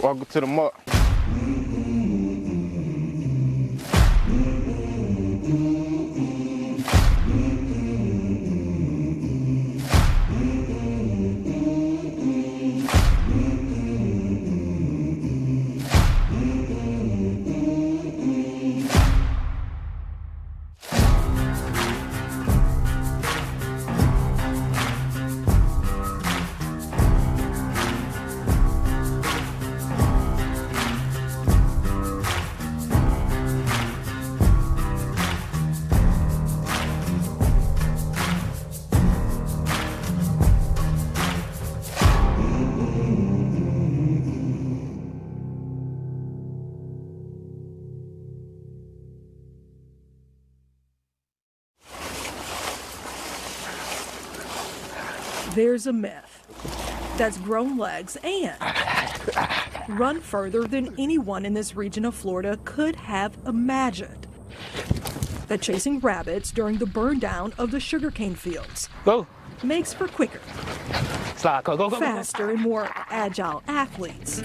Welcome to the muck. There's a myth that's grown legs and run further than anyone in this region of Florida could have imagined. That chasing rabbits during the burn down of the sugarcane fields makes for quicker, faster, and more agile athletes.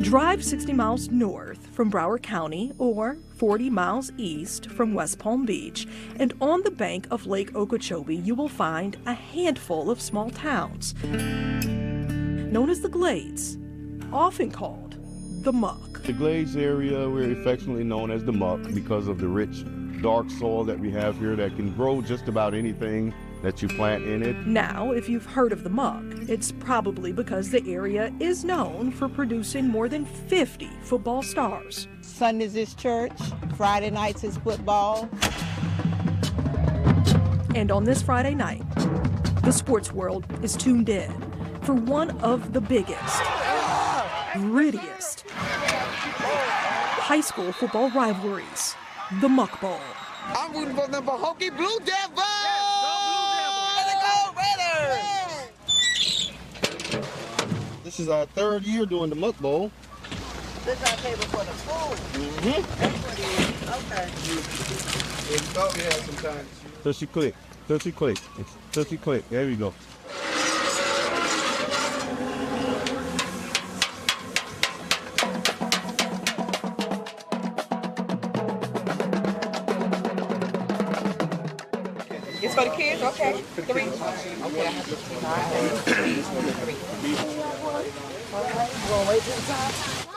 Drive 60 miles north from Broward County or 40 miles east from West Palm Beach, and on the bank of Lake Okeechobee, you will find a handful of small towns known as the Glades, often called the Muck. The Glades area, we're affectionately known as the Muck because of the rich, dark soil that we have here that can grow just about anything that you plant in it. Now, if you've heard of the Muck, it's probably because the area is known for producing more than 50 football stars. Sundays is church, Friday nights is football. And on this Friday night, the sports world is tuned in for one of the biggest, grittiest high school football rivalries, the Muck Bowl. I'm rooting for the Pahokee Blue Devils! This is our third year doing the Muck Bowl. This is our table for the food. That's what it is. Okay. We thought we had some time. Tushy click, tushy click, tushy click. There we go. It's for the kids? Okay. 3.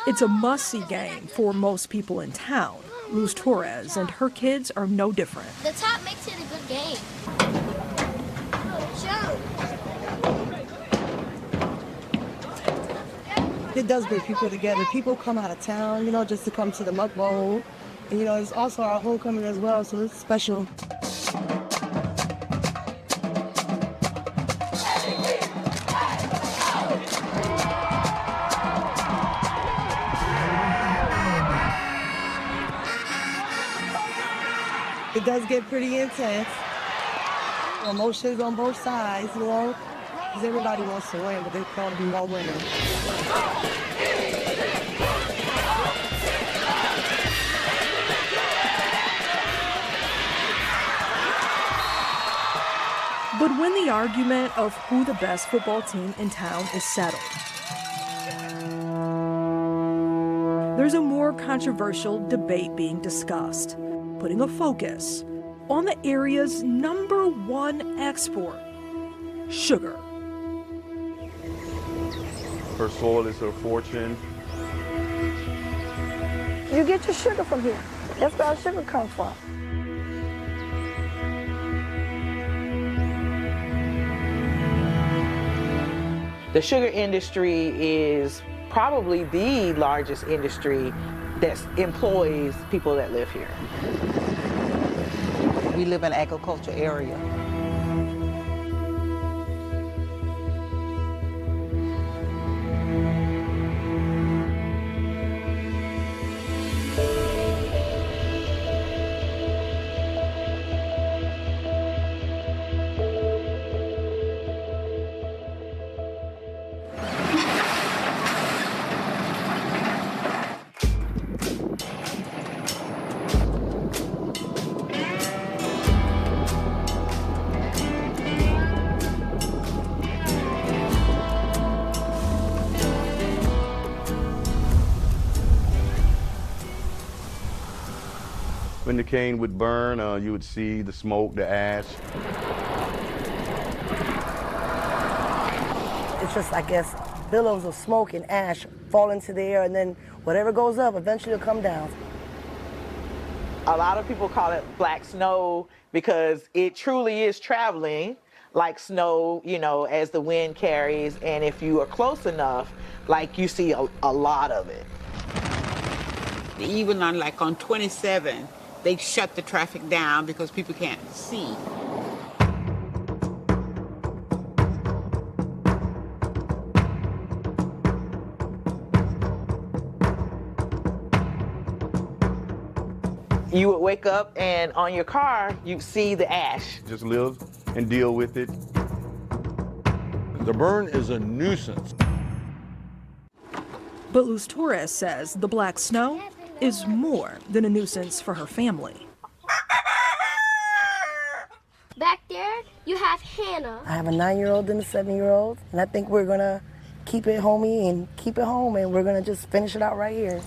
It's a must-see game for most people in town. Luz Torres and her kids are no different. The top makes it a good game. It does bring people together. People come out of town, just to come to the Muck Bowl. And, it's also our homecoming as well, so it's special. It does get pretty intense. Emotions on both sides, because everybody wants to win, but they can't be more winners. But when the argument of who the best football team in town is settled, there's a more controversial debate being discussed, putting a focus on the area's #1 export, sugar. Her soil is her fortune. You get your sugar from here. That's where our sugar comes from. The sugar industry is probably the largest industry that employs people that live here. We live in an agricultural area. When the cane would burn, you would see the smoke, the ash. It's just, I guess, billows of smoke and ash fall into the air, and then whatever goes up eventually will come down. A lot of people call it black snow because it truly is traveling like snow, you know, as the wind carries. And if you are close enough, like you see a lot of it. Even on 27, they shut the traffic down because people can't see. You would wake up and on your car, you'd see the ash. Just live and deal with it. The burn is a nuisance. But Luz Torres says the black snow is more than a nuisance for her family. Back there, you have Hannah. I have a 9-year-old and a 7-year-old, and I think we're gonna keep it homey and keep it home, and we're gonna just finish it out right here.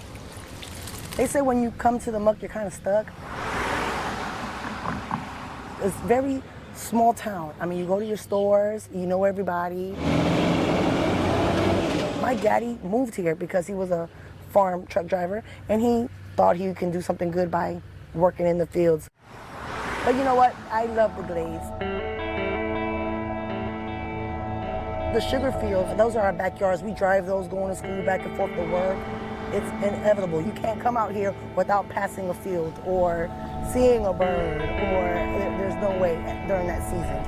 They say when you come to the muck, you're kind of stuck. It's a very small town. I mean, you go to your stores, you know everybody. My daddy moved here because he was a farm truck driver, and he thought he can do something good by working in the fields. But you know what? I love the Glades. The sugar fields, those are our backyards. We drive those going to school, back and forth to work. It's inevitable. You can't come out here without passing a field or seeing a bird, or there's no way during that season.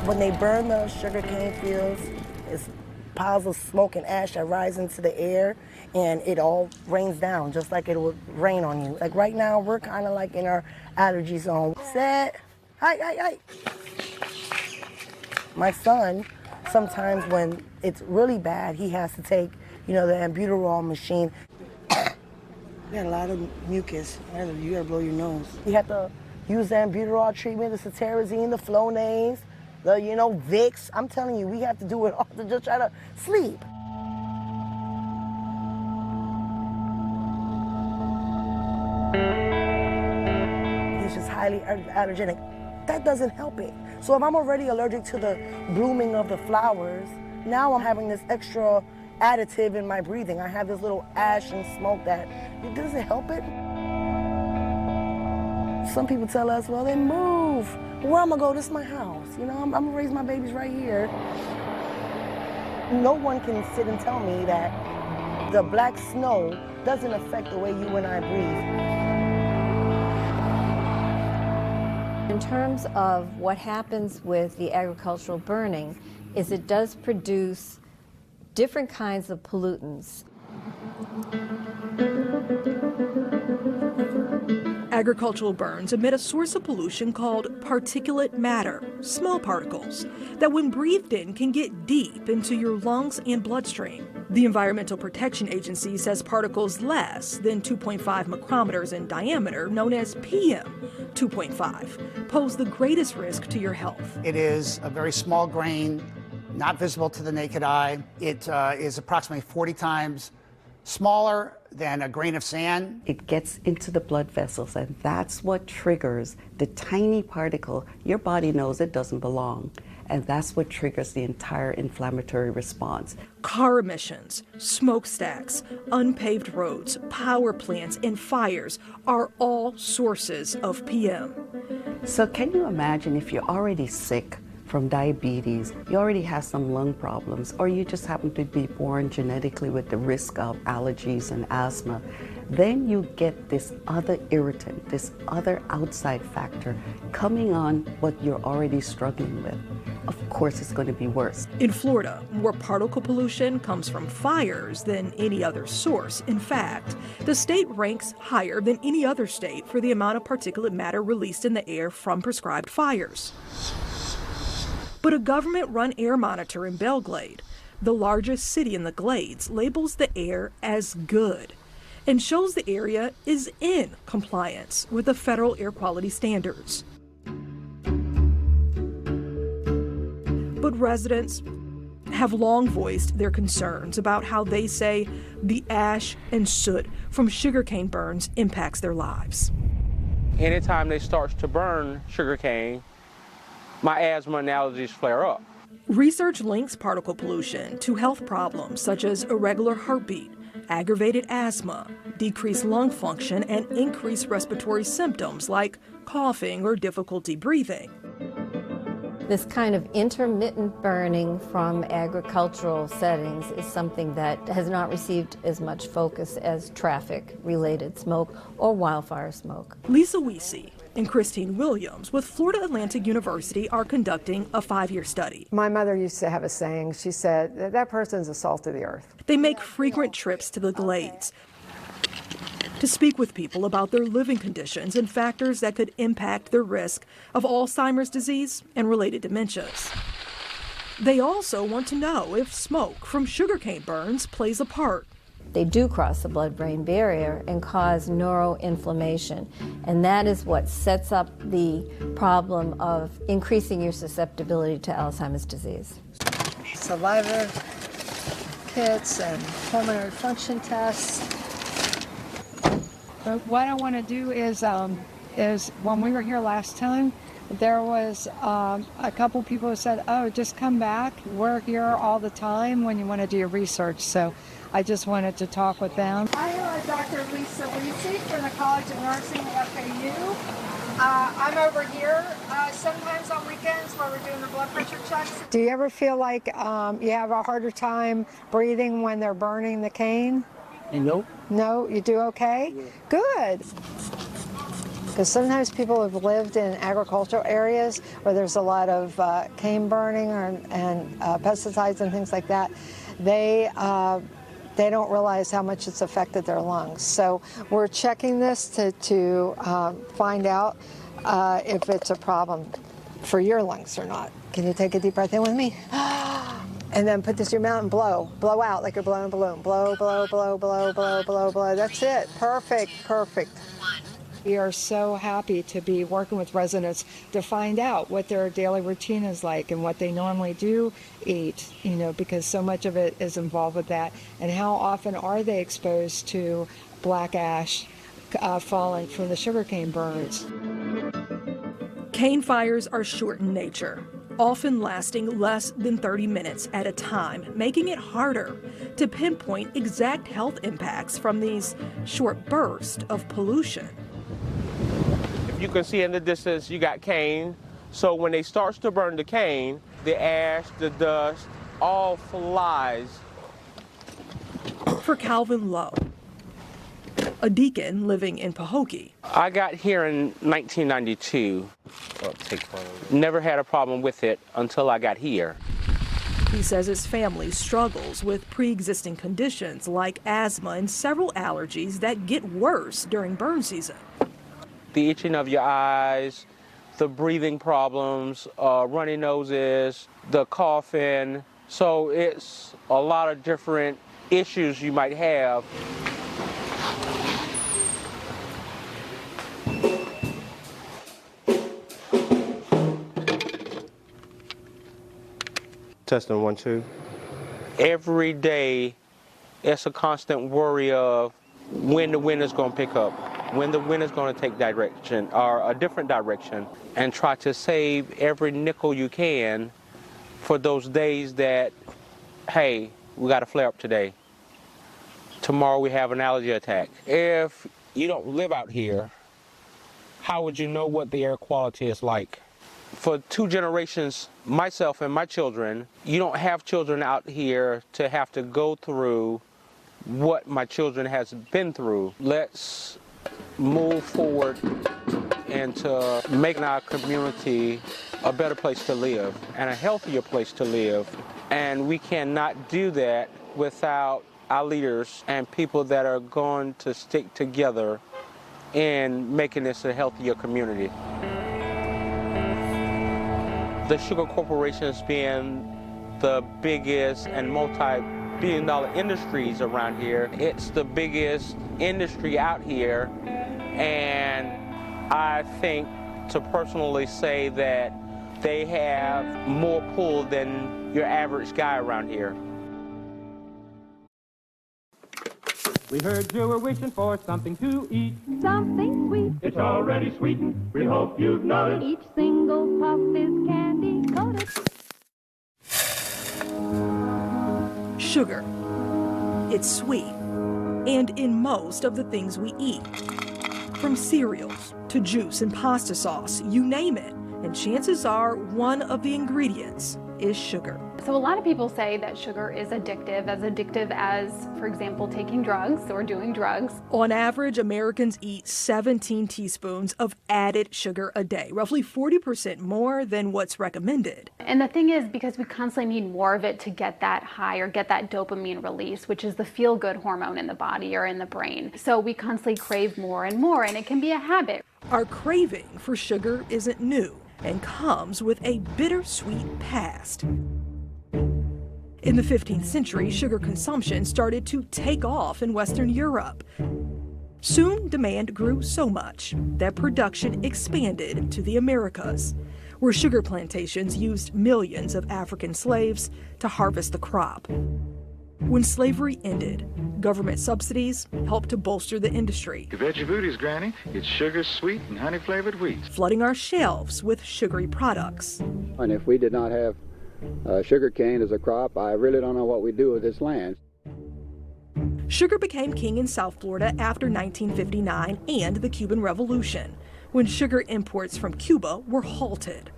When they burn the sugarcane fields, it's piles of smoke and ash that rise into the air, and it all rains down just like it would rain on you. Like right now, we're kind of like in our allergy zone. Set, hi. My son, sometimes when it's really bad, he has to take, you know, the albuterol machine. You got a lot of mucus. You gotta blow your nose. You have to use the albuterol treatment, the cetirizine, the Flonase, the, you know, Vicks. I'm telling you, we have to do it all to just try to sleep. It's just highly allergenic. That doesn't help it. So if I'm already allergic to the blooming of the flowers, now I'm having this extra additive in my breathing. I have this little ash and smoke that it doesn't help it. Some people tell us, well, then move. Where am I gonna go? This is my house. You know, I'm gonna raise my babies right here. No one can sit and tell me that the black snow doesn't affect the way you and I breathe. In terms of what happens with the agricultural burning, is it does produce different kinds of pollutants. Agricultural burns emit a source of pollution called particulate matter, small particles, that when breathed in can get deep into your lungs and bloodstream. The Environmental Protection Agency says particles less than 2.5 micrometers in diameter, known as PM 2.5, pose the greatest risk to your health. It is a very small grain, not visible to the naked eye. It is approximately 40 times smaller than a grain of sand. It gets into the blood vessels, and that's what triggers the tiny particle. Your body knows it doesn't belong, and that's what triggers the entire inflammatory response. Car emissions, smokestacks, unpaved roads, power plants, and fires are all sources of PM. So can you imagine if you're already sick from diabetes, you already have some lung problems, or you just happen to be born genetically with the risk of allergies and asthma, then you get this other irritant, this other outside factor coming on what you're already struggling with. Of course, it's going to be worse. In Florida, more particle pollution comes from fires than any other source. In fact, the state ranks higher than any other state for the amount of particulate matter released in the air from prescribed fires. But a government-run air monitor in Belle Glade, the largest city in the Glades, labels the air as good and shows the area is in compliance with the federal air quality standards. But residents have long voiced their concerns about how they say the ash and soot from sugarcane burns impacts their lives. Anytime they start to burn sugarcane, my asthma and allergies flare up. Research links particle pollution to health problems such as irregular heartbeat, aggravated asthma, decreased lung function, and increased respiratory symptoms like coughing or difficulty breathing. This kind of intermittent burning from agricultural settings is something that has not received as much focus as traffic-related smoke or wildfire smoke. Lisa Wiese and Christine Williams with Florida Atlantic University are conducting a 5-year study. My mother used to have a saying. She said, that person's the salt of the earth. They make frequent trips to the Glades to speak with people about their living conditions and factors that could impact their risk of Alzheimer's disease and related dementias. They also want to know if smoke from sugarcane burns plays a part. They do cross the blood-brain barrier and cause neuroinflammation, and that is what sets up the problem of increasing your susceptibility to Alzheimer's disease. Saliva kits and pulmonary function tests. But what I want to do is when we were here last time, there was a couple people who said, oh, just come back. We're here all the time when you want to do your research. So I just wanted to talk with them. I'm Dr. Lisa Wiese from the College of Nursing at FAU. I'm over here sometimes on weekends where we're doing the blood pressure checks. Do you ever feel like you have a harder time breathing when they're burning the cane? Nope. No, you do okay? Yeah. Good. Because sometimes people have lived in agricultural areas where there's a lot of cane burning and pesticides and things like that. They don't realize how much it's affected their lungs. So we're checking this to find out if it's a problem for your lungs or not. Can you take a deep breath in with me? And then put this in your mouth and blow. Blow out like you're blowing a balloon. Blow, blow, blow, blow, blow, blow, blow. That's it. Perfect, perfect. We are so happy to be working with residents to find out what their daily routine is like and what they normally do eat, because so much of it is involved with that. And how often are they exposed to black ash falling from the sugarcane burns? Cane fires are short in nature, often lasting less than 30 minutes at a time, making it harder to pinpoint exact health impacts from these short bursts of pollution. If you can see in the distance, you got cane. So when they start to burn the cane, the ash, the dust, all flies. For Calvin Lowe, a deacon living in Pahokee. I got here in 1992. Never had a problem with it until I got here. He says his family struggles with pre-existing conditions like asthma and several allergies that get worse during burn season. The itching of your eyes, the breathing problems, runny noses, the coughing. So it's a lot of different issues you might have. Testing 1, 2. Every day, it's a constant worry of when the wind is going to pick up, when the wind is going to take direction or a different direction, and try to save every nickel you can for those days that, hey, we got a flare up today. Tomorrow we have an allergy attack. If you don't live out here, how would you know what the air quality is like? For 2 generations, myself and my children, you don't have children out here to have to go through what my children has been through. Let's move forward into making our community a better place to live and a healthier place to live. And we cannot do that without our leaders and people that are going to stick together in making this a healthier community. The sugar corporations being the biggest and multi-billion-dollar industries around here, it's the biggest industry out here, and I think to personally say that they have more pull than your average guy around here. We heard you were wishing for something to eat. Something sweet. It's already sweetened. We hope you've noticed. Each single puff is candy coated. Sugar. It's sweet. And in most of the things we eat. From cereals to juice and pasta sauce, you name it. And chances are one of the ingredients is sugar. So a lot of people say that sugar is addictive as, for example, taking drugs or doing drugs. On average, Americans eat 17 teaspoons of added sugar a day, roughly 40% more than what's recommended. And the thing is, because we constantly need more of it to get that high or get that dopamine release, which is the feel-good hormone in the body or in the brain. So we constantly crave more and more, and it can be a habit. Our craving for sugar isn't new and comes with a bittersweet past. In the 15th century, sugar consumption started to take off in Western Europe. Soon, demand grew so much that production expanded to the Americas, where sugar plantations used millions of African slaves to harvest the crop. When slavery ended, government subsidies helped to bolster the industry. The veggie booties, Granny. It's sugar sweet and honey-flavored wheat. Flooding our shelves with sugary products. And if we did not have sugar cane as a crop, I really don't know what we'd do with this land. Sugar became king in South Florida after 1959 and the Cuban Revolution, when sugar imports from Cuba were halted.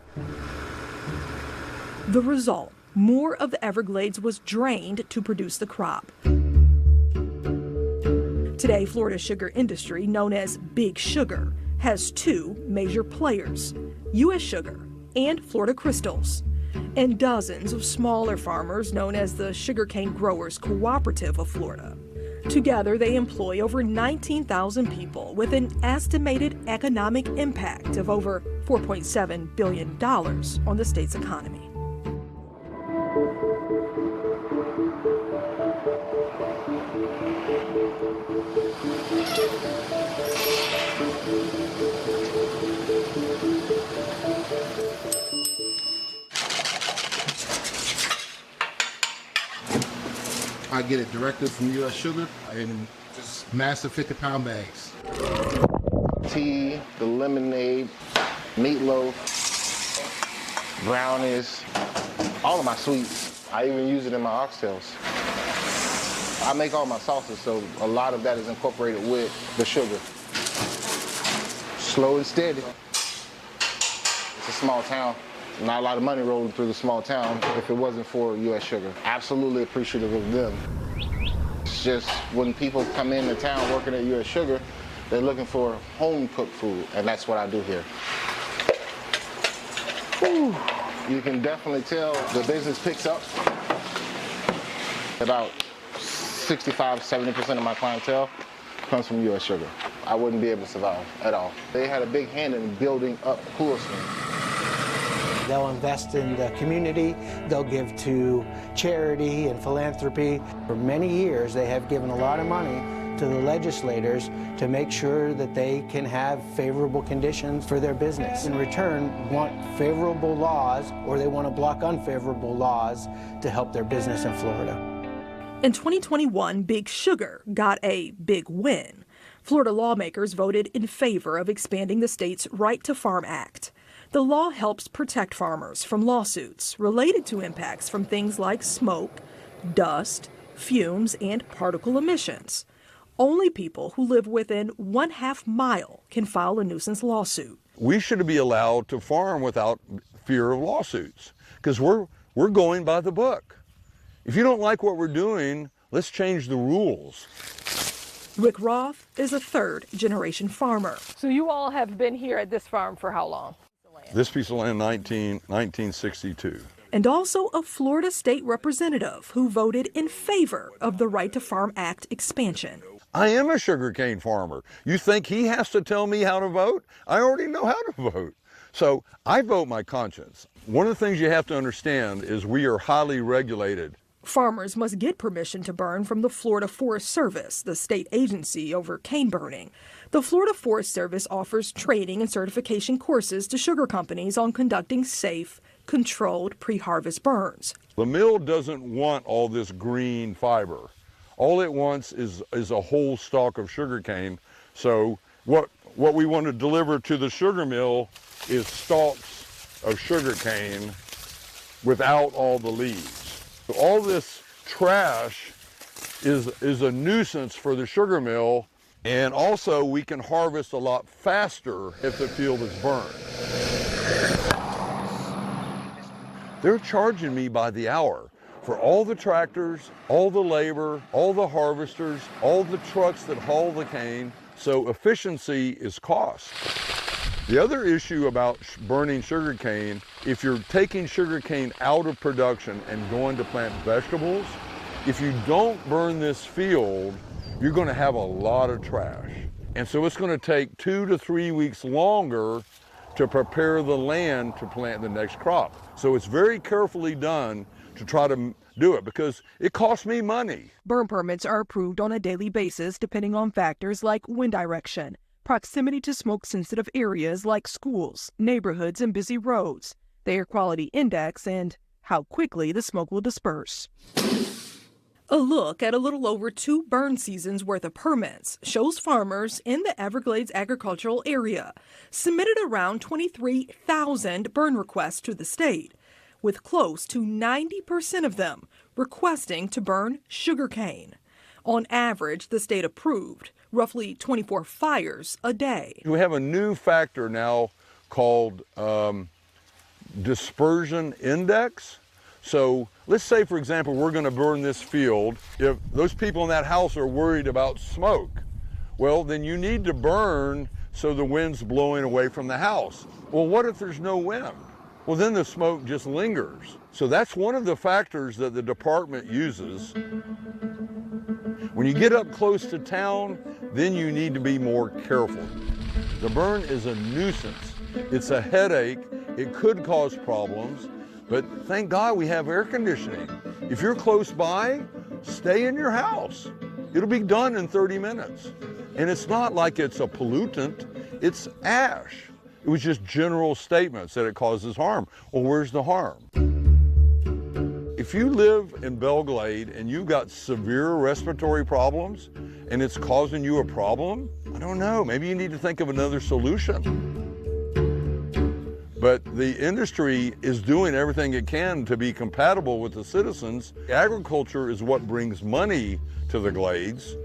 The result, more of the Everglades was drained to produce the crop. Today, Florida's sugar industry, known as Big Sugar, has two major players, U.S. Sugar and Florida Crystals, and dozens of smaller farmers known as the Sugarcane Growers Cooperative of Florida. Together, they employ over 19,000 people with an estimated economic impact of over $4.7 billion on the state's economy. I get it directly from U.S. Sugar in just massive 50-pound bags. Tea, the lemonade, meatloaf, brownies, all of my sweets. I even use it in my oxtails. I make all my sauces, so a lot of that is incorporated with the sugar. Slow and steady. It's a small town. Not a lot of money rolling through the small town if it wasn't for U.S. Sugar. Absolutely appreciative of them. It's just when people come into town working at U.S. Sugar, they're looking for home-cooked food, and that's what I do here. Whew. You can definitely tell the business picks up. About 65–70% of my clientele comes from U.S. Sugar. I wouldn't be able to survive at all. They had a big hand in building up Coolston. They'll invest in the community, they'll give to charity and philanthropy. For many years, they have given a lot of money to the legislators to make sure that they can have favorable conditions for their business. In return, want favorable laws, or they want to block unfavorable laws to help their business in Florida. In 2021, Big Sugar got a big win. Florida lawmakers voted in favor of expanding the state's Right to Farm Act. The law helps protect farmers from lawsuits related to impacts from things like smoke, dust, fumes, and particle emissions. Only people who live within 1/2 mile can file a nuisance lawsuit. We should be allowed to farm without fear of lawsuits because we're going by the book. If you don't like what we're doing, let's change the rules. Rick Roth is a third-generation farmer. So you all have been here at this farm for how long? This piece of land, 1962. And also a Florida state representative who voted in favor of the Right to Farm Act expansion. I am a sugarcane farmer. You think he has to tell me how to vote? I already know how to vote. So I vote my conscience. One of the things you have to understand is we are highly regulated Farmers must get permission to burn from the Florida Forest Service, the state agency over cane burning. The Florida Forest Service offers training and certification courses to sugar companies on conducting safe, controlled pre-harvest burns. The mill doesn't want all this green fiber. All it wants is a whole stalk of sugar cane. So what we want to deliver to the sugar mill is stalks of sugar cane without all the leaves. All this trash is a nuisance for the sugar mill, and also we can harvest a lot faster if the field is burned. They're charging me by the hour for all the tractors, all the labor, all the harvesters, all the trucks that haul the cane, so efficiency is cost. The other issue about burning sugarcane, if you're taking sugarcane out of production and going to plant vegetables, if you don't burn this field, you're going to have a lot of trash. And so it's going to take 2 to 3 weeks longer to prepare the land to plant the next crop. So it's very carefully done to try to do it because it costs me money. Burn permits are approved on a daily basis depending on factors like wind direction, proximity to smoke-sensitive areas like schools, neighborhoods, and busy roads, the air quality index, and how quickly the smoke will disperse. A look at a little over 2 burn seasons worth of permits shows farmers in the Everglades agricultural area submitted around 23,000 burn requests to the state, with close to 90% of them requesting to burn sugarcane. On average, the state approved roughly 24 fires a day. We have a new factor now called dispersion index. So let's say, for example, we're going to burn this field. If those people in that house are worried about smoke, well, then you need to burn so the wind's blowing away from the house. Well, what if there's no wind? Well, then the smoke just lingers. So that's one of the factors that the department uses. When you get up close to town, then you need to be more careful. The burn is a nuisance. It's a headache. It could cause problems, but thank God we have air conditioning. If you're close by, stay in your house. It'll be done in 30 minutes. And it's not like it's a pollutant, it's ash. It was just general statements that it causes harm. Well, where's the harm? If you live in Belle Glade and you've got severe respiratory problems and it's causing you a problem, I don't know, maybe you need to think of another solution. But the industry is doing everything it can to be compatible with the citizens. Agriculture is what brings money to the Glades.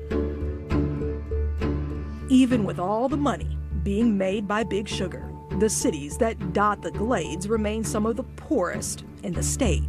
Even with all the money being made by Big Sugar, the cities that dot the Glades remain some of the poorest in the state.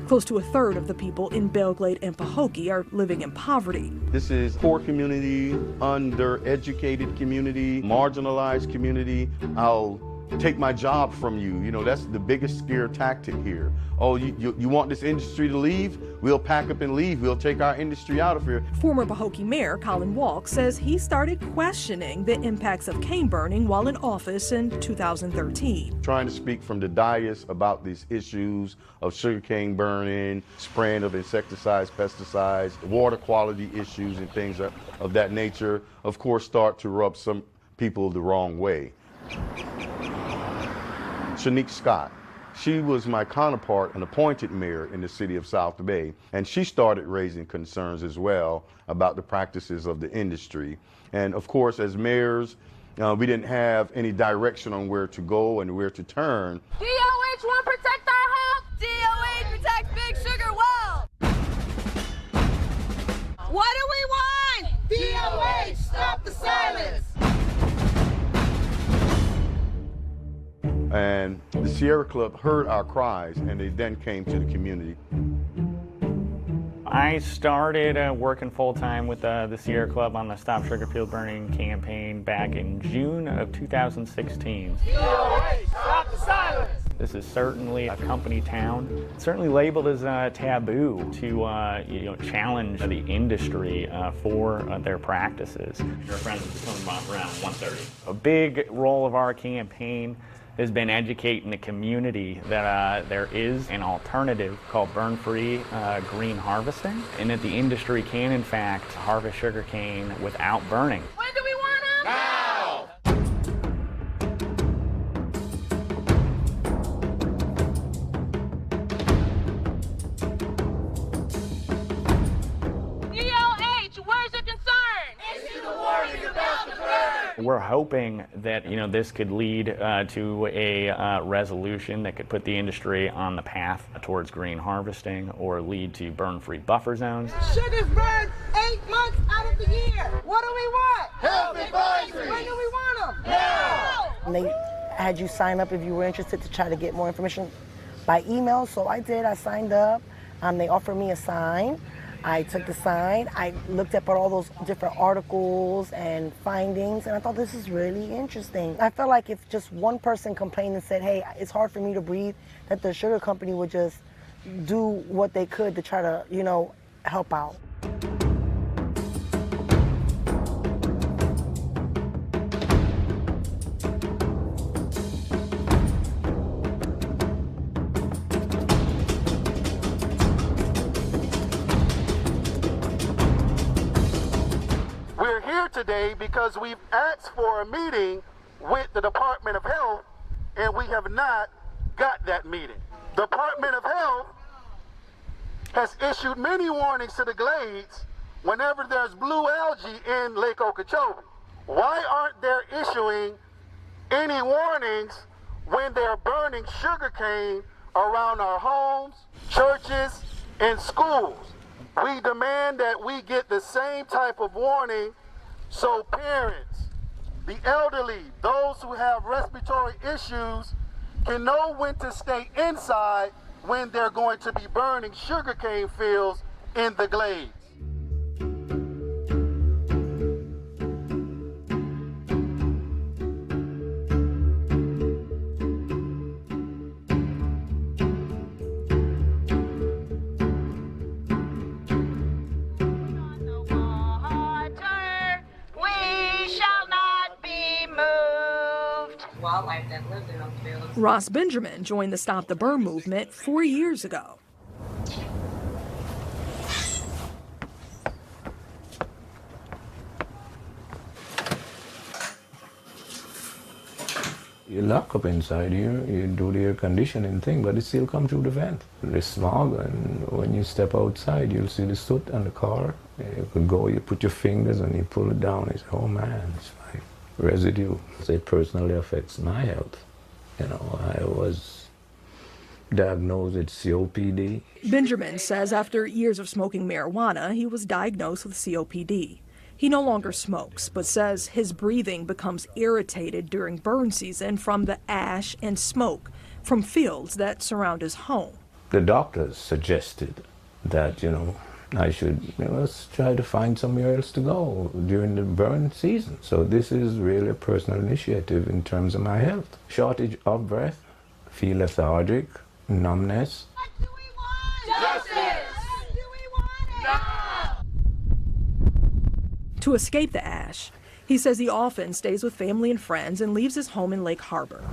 Close to a third of the people in Belle Glade and Pahokee are living in poverty. This is poor community, undereducated community, marginalized community. I'll take my job from you. You know, that's the biggest scare tactic here. Oh, you want this industry to leave? We'll pack up and leave. We'll take our industry out of here. Former Pahokee Mayor Colin Walk says he started questioning the impacts of cane burning while in office in 2013. Trying to speak from the dais about these issues of sugarcane burning, spraying of insecticides, pesticides, water quality issues and things of that nature, of course, start to rub some people the wrong way. Shanique Scott. She was my counterpart, an appointed mayor in the city of South Bay, and she started raising concerns as well about the practices of the industry. And of course, as mayors, we didn't have any direction on where to go and where to turn. DOH won't protect our health. DOH protects Big Sugar well. What do we want? DOH, stop the silence. And the Sierra Club heard our cries, and they then came to the community. I started working full-time with the Sierra Club on the Stop Sugar Field Burning campaign back in June of 2016. Stop the silence! This is certainly a company town. It's certainly labeled as taboo to challenge the industry for their practices. Your friends will be coming around 1:30. A big role of our campaign has been educating the community that there is an alternative called burn-free green harvesting, and that the industry can in fact harvest sugarcane without burning. When do we want them? Now! DOH, where's your concern? Issue the warning about the burn! We're hoping that this could lead to a resolution that could put the industry on the path towards green harvesting, or lead to burn-free buffer zones. Sugar's burned 8 months out of the year. What do we want? Healthy pastries! When do we want them? Now! And they had you sign up if you were interested to try to get more information by email, so I did. I signed up. They offered me a sign. I took the sign, I looked up at all those different articles and findings, and I thought this is really interesting. I felt like if just one person complained and said, hey, it's hard for me to breathe, that the sugar company would just do what they could to try to, help out. We're here today because we've asked for a meeting with the Department of Health, and we have not got that meeting. The Department of Health has issued many warnings to the Glades whenever there's blue algae in Lake Okeechobee. Why aren't they issuing any warnings when they're burning sugarcane around our homes, churches, and schools? We demand that we get the same type of warning so parents, the elderly, those who have respiratory issues can know when to stay inside when they're going to be burning sugarcane fields in the Glades. Ross Benjamin joined the Stop the Burn movement 4 years ago. You lock up inside here, you do the air conditioning thing, but it still comes through the vent. The smog, and when you step outside, you'll see the soot on the car. You could go, you put your fingers and you pull it down. You say, oh man, it's like residue. It personally affects my health. I was diagnosed with COPD. Benjamin says after years of smoking marijuana, he was diagnosed with COPD. He no longer smokes, but says his breathing becomes irritated during burn season from the ash and smoke from fields that surround his home. The doctors suggested that, I should let's try to find somewhere else to go during the burn season. So this is really a personal initiative in terms of my health. Shortage of breath, feel lethargic, numbness. What do we want? Justice! When do we want it? Now! To escape the ash, he says he often stays with family and friends and leaves his home in Lake Harbor,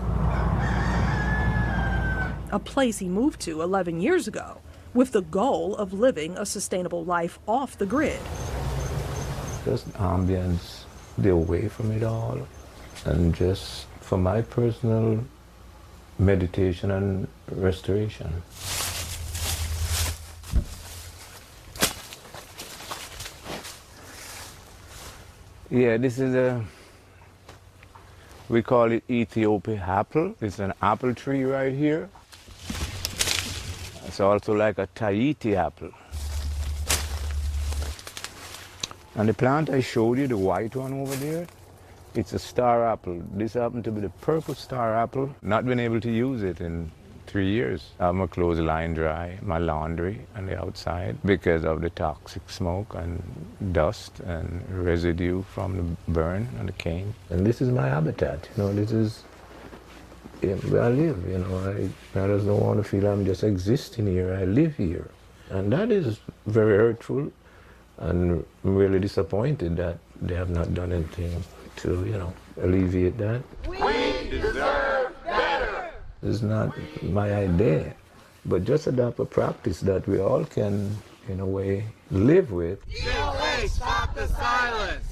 a place he moved to 11 years ago, with the goal of living a sustainable life off the grid. Just ambience, the away from it all, and just for my personal meditation and restoration. Yeah, this is we call it Ethiopia apple. It's an apple tree right here. It's also like a Tahiti apple. And the plant I showed you, the white one over there, it's a star apple. This happened to be the purple star apple. Not been able to use it in 3 years. I have my clothes lying dry, my laundry on the outside because of the toxic smoke and dust and residue from the burn and the cane. And this is my habitat. This is where I live. I just don't want to feel I'm just existing here. I live here. And that is very hurtful, and I'm really disappointed that they have not done anything to, alleviate that. We deserve better. is not my idea, but just adopt a practice that we all can, in a way, live with. DOA, stop the silence!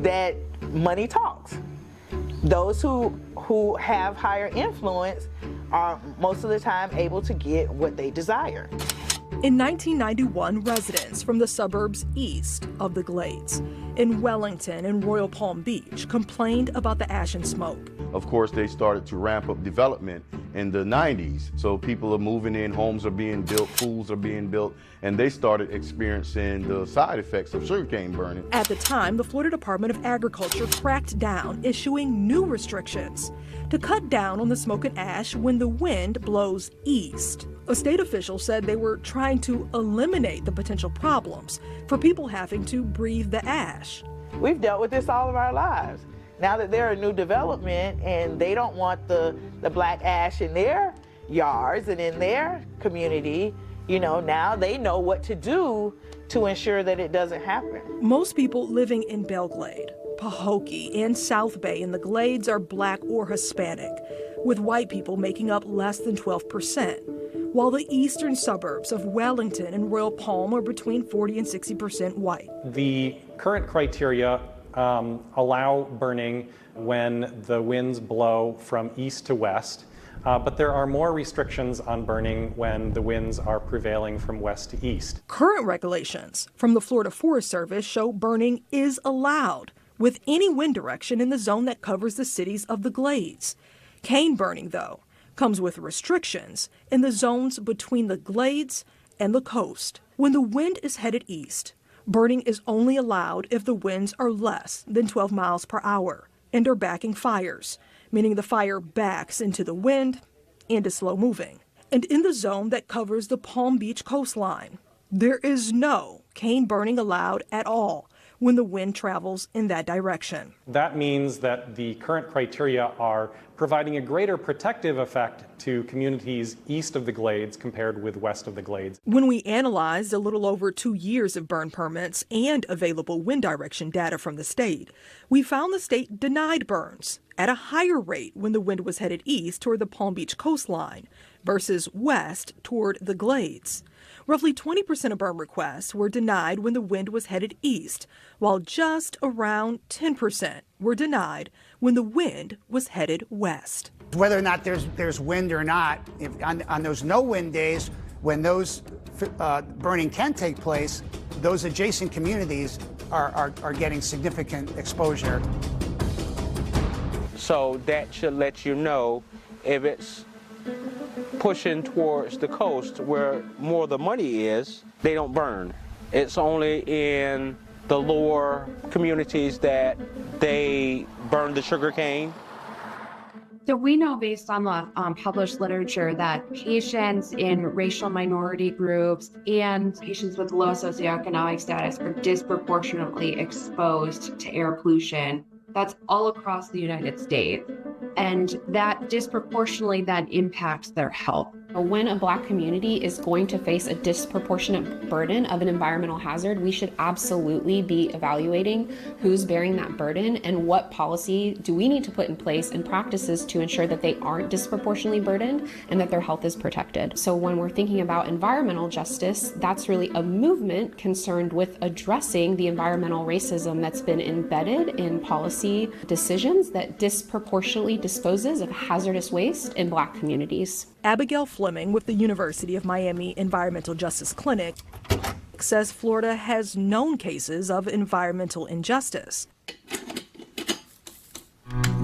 That money talks. Those who have higher influence are most of the time able to get what they desire. In 1991, residents from the suburbs east of the Glades in Wellington and Royal Palm Beach complained about the ash and smoke. Of course, they started to ramp up development in the 90s. So people are moving in, homes are being built, pools are being built, and they started experiencing the side effects of sugarcane burning. At the time, the Florida Department of Agriculture cracked down, issuing new restrictions to cut down on the smoke and ash when the wind blows east. A state official said they were trying to eliminate the potential problems for people having to breathe the ash. We've dealt with this all of our lives. Now that they're a new development and they don't want the black ash in their yards and in their community, you know, now they know what to do to ensure that it doesn't happen. Most people living in Belle Glade, Pahokee, and South Bay in the Glades are black or Hispanic, with white people making up less than 12%, while the eastern suburbs of Wellington and Royal Palm are between 40 and 60% white. The current criteria allow burning when the winds blow from east to west, but there are more restrictions on burning when the winds are prevailing from west to east. Current regulations from the Florida Forest Service show burning is allowed with any wind direction in the zone that covers the cities of the Glades. Cane burning, though, comes with restrictions in the zones between the Glades and the coast. When the wind is headed east, burning is only allowed if the winds are less than 12 miles per hour and are backing fires, meaning the fire backs into the wind and is slow moving. And in the zone that covers the Palm Beach coastline, there is no cane burning allowed at all when the wind travels in that direction. That means that the current criteria are providing a greater protective effect to communities east of the Glades compared with west of the Glades. When we analyzed a little over 2 years of burn permits and available wind direction data from the state, we found the state denied burns at a higher rate when the wind was headed east toward the Palm Beach coastline versus west toward the Glades. Roughly 20% of burn requests were denied when the wind was headed east, while just around 10% were denied when the wind was headed west. Whether or not there's wind or not, on those no wind days, when those burning can take place, those adjacent communities are getting significant exposure. So that should let you know if it's pushing towards the coast where more of the money is, they don't burn. It's only in the lower communities that they burn the sugar cane. So we know based on the published literature that patients in racial minority groups and patients with low socioeconomic status are disproportionately exposed to air pollution. That's all across the United States. And that disproportionately then impacts their health. When a Black community is going to face a disproportionate burden of an environmental hazard, we should absolutely be evaluating who's bearing that burden and what policy do we need to put in place and practices to ensure that they aren't disproportionately burdened and that their health is protected. So when we're thinking about environmental justice, that's really a movement concerned with addressing the environmental racism that's been embedded in policy decisions that disproportionately disposes of hazardous waste in Black communities. Abigail Fleming with the University of Miami Environmental Justice Clinic says Florida has known cases of environmental injustice.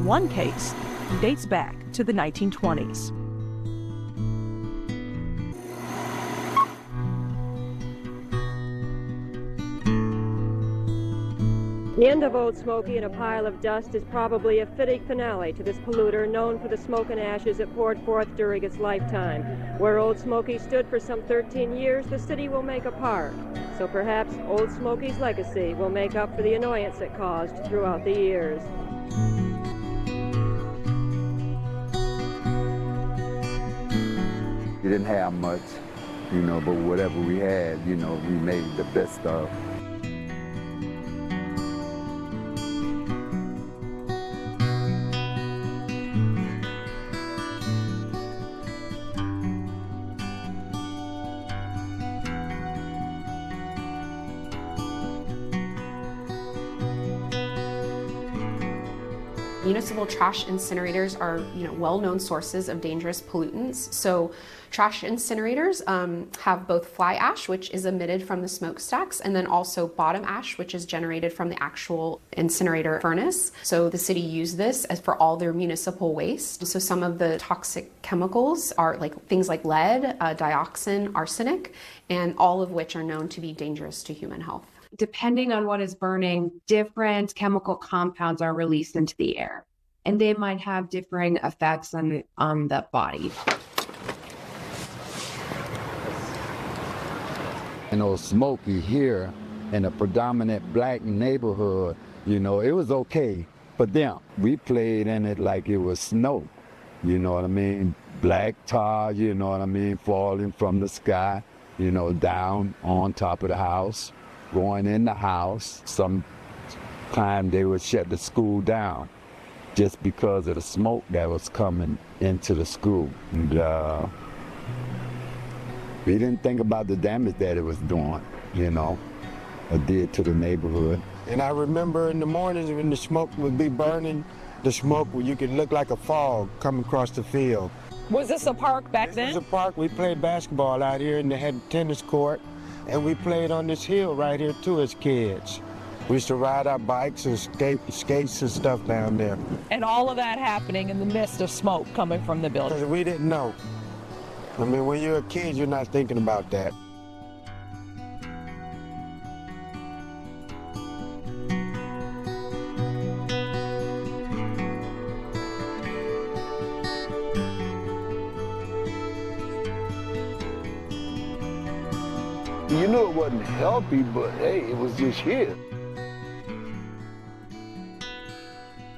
One case dates back to the 1920s. The end of Old Smoky in a pile of dust is probably a fitting finale to this polluter known for the smoke and ashes it poured forth during its lifetime. Where Old Smoky stood for some 13 years, the city will make a park. So perhaps Old Smoky's legacy will make up for the annoyance it caused throughout the years. We didn't have much, but whatever we had, we made the best of. Municipal trash incinerators are, well-known sources of dangerous pollutants. So trash incinerators have both fly ash, which is emitted from the smokestacks, and then also bottom ash, which is generated from the actual incinerator furnace. So the city used this as for all their municipal waste. So some of the toxic chemicals are things like lead, dioxin, arsenic, and all of which are known to be dangerous to human health. Depending on what is burning, different chemical compounds are released into the air, and they might have differing effects on the body. Smoky here in a predominant black neighborhood, it was okay. But then we played in it like it was snow, Black tar, falling from the sky, down on top of the house. Going in the house, sometimes they would shut the school down just because of the smoke that was coming into the school. And we didn't think about the damage that it was doing, it did to the neighborhood. And I remember in the mornings when the smoke would be burning, the smoke where you could look like a fog coming across the field. Was this a park back then? This was a park. We played basketball out here and they had a tennis court. And we played on this hill right here too as kids. We used to ride our bikes and skates and stuff down there. And all of that happening in the midst of smoke coming from the building. Because we didn't know. When you're a kid, you're not thinking about that. You know it wasn't healthy, but hey, it was just here.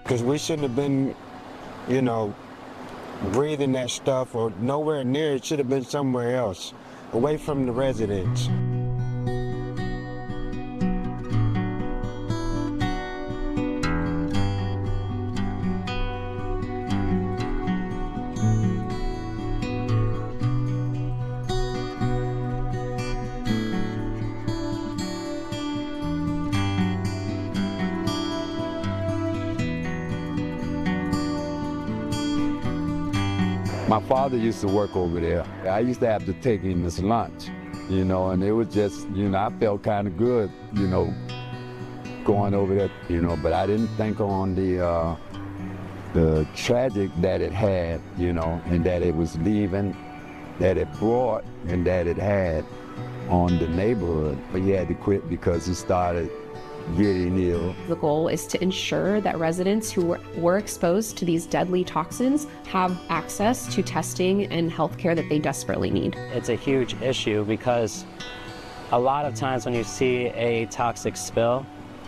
Because we shouldn't have been, breathing that stuff or nowhere near. It should have been somewhere else, away from the residents. My father used to work over there. I used to have to take him his lunch, and it was just, I felt kind of good, going over there, but I didn't think on the tragic that it had, and that it was leaving, that it brought, and that it had on the neighborhood. But he had to quit because he started getting ill. The goal is to ensure that residents who were exposed to these deadly toxins have access to testing and health care that they desperately need. It's a huge issue because a lot of times when you see a toxic spill,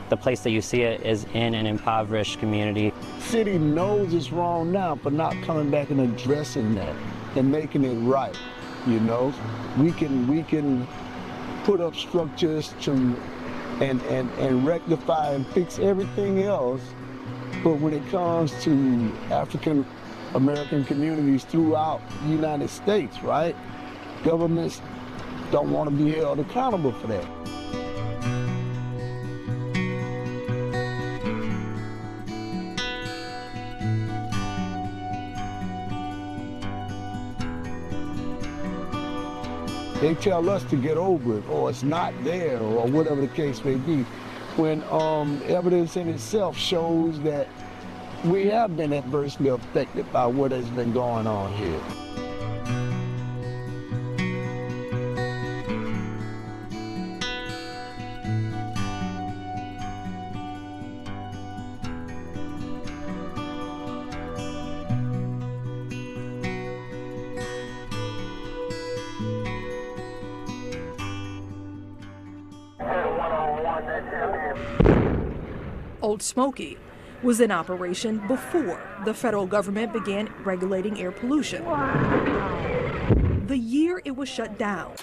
the place that you see it is in an impoverished community. City knows it's wrong now, but not coming back and addressing that and making it right. We can put up structures to and rectify and fix everything else. But when it comes to African American communities throughout the United States, right? Governments don't want to be held accountable for that. They tell us to get over it, or it's not there, or whatever the case may be, when evidence in itself shows that we have been adversely affected by what has been going on here. Old Smoky was in operation before the federal government began regulating air pollution. The year it was shut down,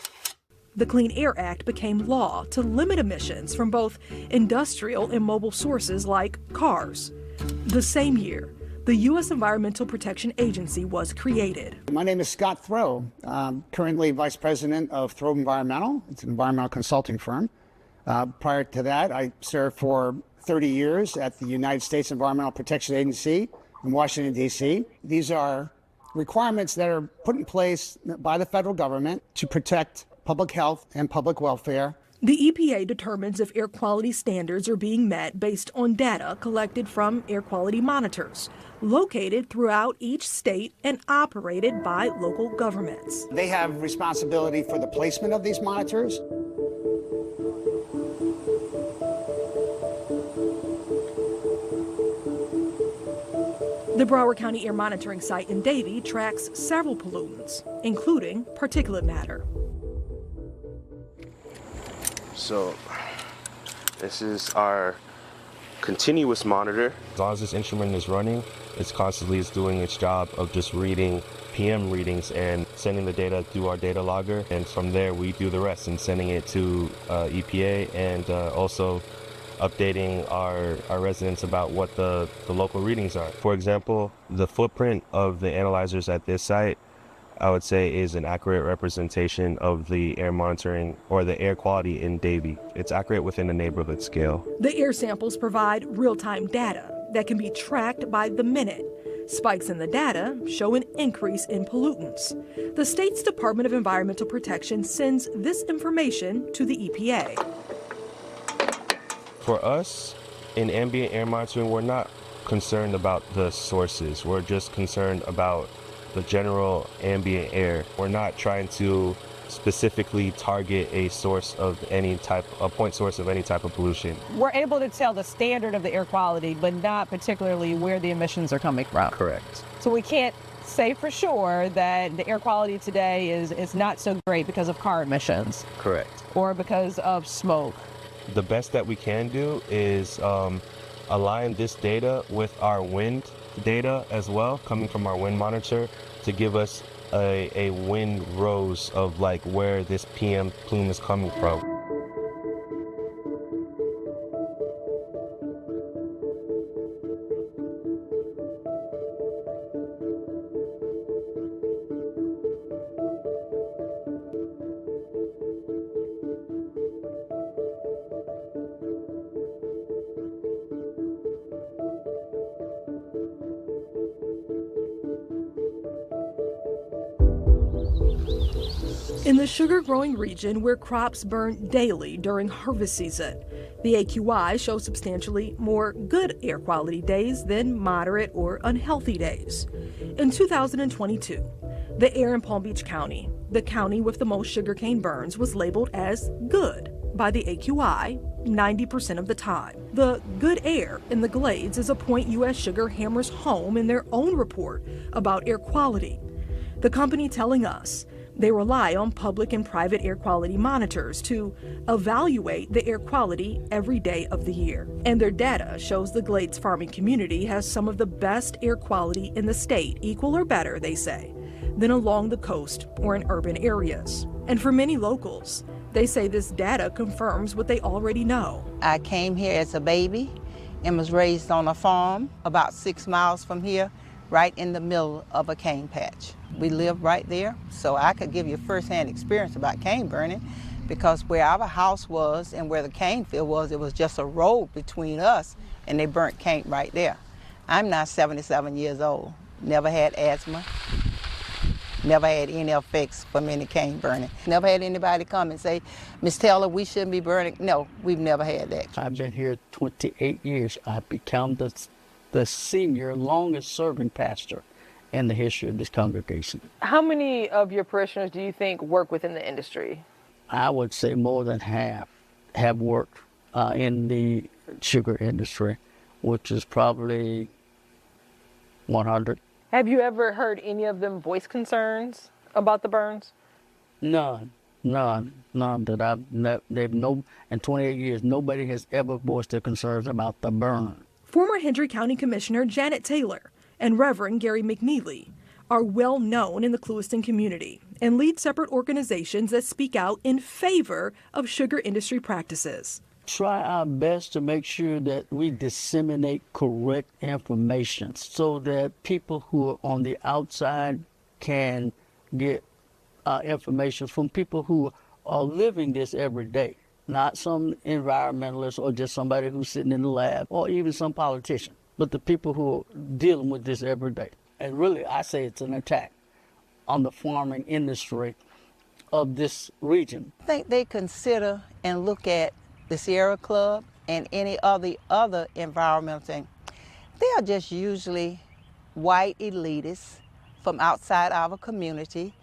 the Clean Air Act became law to limit emissions from both industrial and mobile sources like cars. The same year, the U.S. Environmental Protection Agency was created. My name is Scott Throw. I'm currently Vice President of Throw Environmental. It's an environmental consulting firm. Prior to that, I served for 30 years at the United States Environmental Protection Agency in Washington, D.C. These are requirements that are put in place by the federal government to protect public health and public welfare. The EPA determines if air quality standards are being met based on data collected from air quality monitors located throughout each state and operated by local governments. They have responsibility for the placement of these monitors. The Broward County Air Monitoring Site in Davie tracks several pollutants, including particulate matter. So this is our continuous monitor. As long as this instrument is running, it's constantly doing its job of just reading PM readings and sending the data through our data logger. And from there, we do the rest and sending it to EPA and also updating our residents about what the local readings are. For example, the footprint of the analyzers at this site, I would say, is an accurate representation of the air monitoring or the air quality in Davie. It's accurate within a neighborhood scale. The air samples provide real-time data that can be tracked by the minute. Spikes in the data show an increase in pollutants. The state's Department of Environmental Protection sends this information to the EPA. For us, in ambient air monitoring, we're not concerned about the sources. We're just concerned about the general ambient air. We're not trying to specifically target a source of any type, a point source of any type of pollution. We're able to tell the standard of the air quality, but not particularly where the emissions are coming from. Correct. So we can't say for sure that the air quality today is not so great because of car emissions. Correct. Or because of smoke. The best that we can do is align this data with our wind data as well, coming from our wind monitor, to give us a wind rose of like where this PM plume is coming from. In the sugar-growing region where crops burn daily during harvest season, the AQI shows substantially more good air quality days than moderate or unhealthy days. In 2022, the air in Palm Beach County, the county with the most sugarcane burns, was labeled as good by the AQI 90% of the time. The good air in the Glades is a point U.S. Sugar hammers home in their own report about air quality. The company telling us they rely on public and private air quality monitors to evaluate the air quality every day of the year. And their data shows the Glades farming community has some of the best air quality in the state, equal or better, they say, than along the coast or in urban areas. And for many locals, they say this data confirms what they already know. I came here as a baby and was raised on a farm about 6 miles from here, right in the middle of a cane patch. We live right there, so I could give you firsthand experience about cane burning, because where our house was and where the cane field was, it was just a road between us, and they burnt cane right there. I'm now 77 years old, never had asthma, never had any effects from any cane burning. Never had anybody come and say, Miss Taylor, we shouldn't be burning. No, we've never had that. I've been here 28 years. I've become the senior, longest serving pastor in the history of this congregation. How many of your parishioners do you think work within the industry? I would say more than half have worked in the sugar industry, which is probably 100. Have you ever heard any of them voice concerns about the burns? None. None that they've in 28 years, nobody has ever voiced their concerns about the burn. Former Hendry County Commissioner Janet Taylor and Reverend Gary McNeely are well known in the Clewiston community and lead separate organizations that speak out in favor of sugar industry practices. Try our best to make sure that we disseminate correct information so that people who are on the outside can get information from people who are living this every day, not some environmentalist or just somebody who's sitting in the lab or even some politician, but the people who are dealing with this every day. And really, I say it's an attack on the farming industry of this region. I think they consider and look at the Sierra Club and any other environmental thing. They are just usually white elitists from outside our community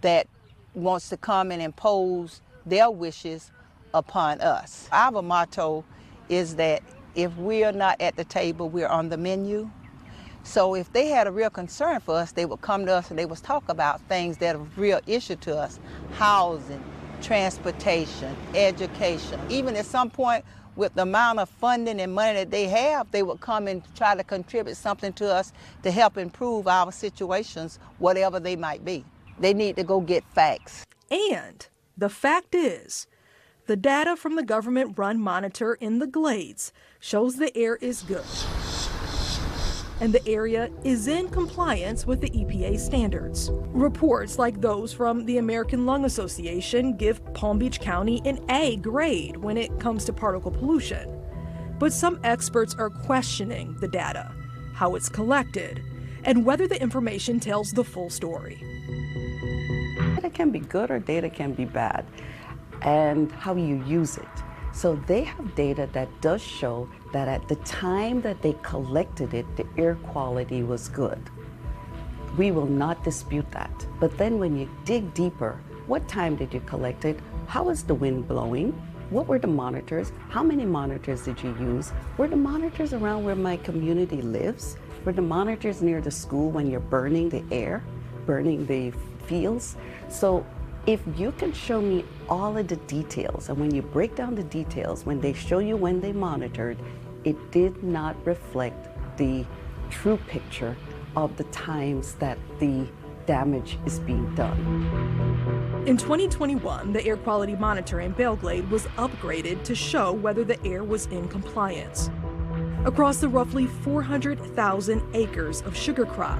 that wants to come and impose their wishes upon us. Our motto is that if we are not at the table, we're on the menu. So if they had a real concern for us, they would come to us and they would talk about things that are a real issue to us: housing, transportation, education. Even at some point, with the amount of funding and money that they have, they would come and try to contribute something to us to help improve our situations, whatever they might be. They need to go get facts. And the fact is, the data from the government-run monitor in the Glades shows the air is good. And the area is in compliance with the EPA standards. Reports like those from the American Lung Association give Palm Beach County an A grade when it comes to particle pollution. But some experts are questioning the data, how it's collected, and whether the information tells the full story. Data can be good or data can be bad, and how you use it. So they have data that does show that at the time that they collected it, the air quality was good. We will not dispute that. But then when you dig deeper, what time did you collect it? How was the wind blowing? What were the monitors? How many monitors did you use? Were the monitors around where my community lives? Were the monitors near the school when you're burning the air, burning the fields? So if you can show me all of the details, and when you break down the details, when they show you when they monitored, it did not reflect the true picture of the times that the damage is being done. In 2021, the air quality monitor in Belle Glade was upgraded to show whether the air was in compliance. Across the roughly 400,000 acres of sugar crop,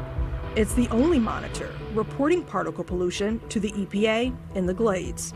it's the only monitor reporting particle pollution to the EPA in the Glades.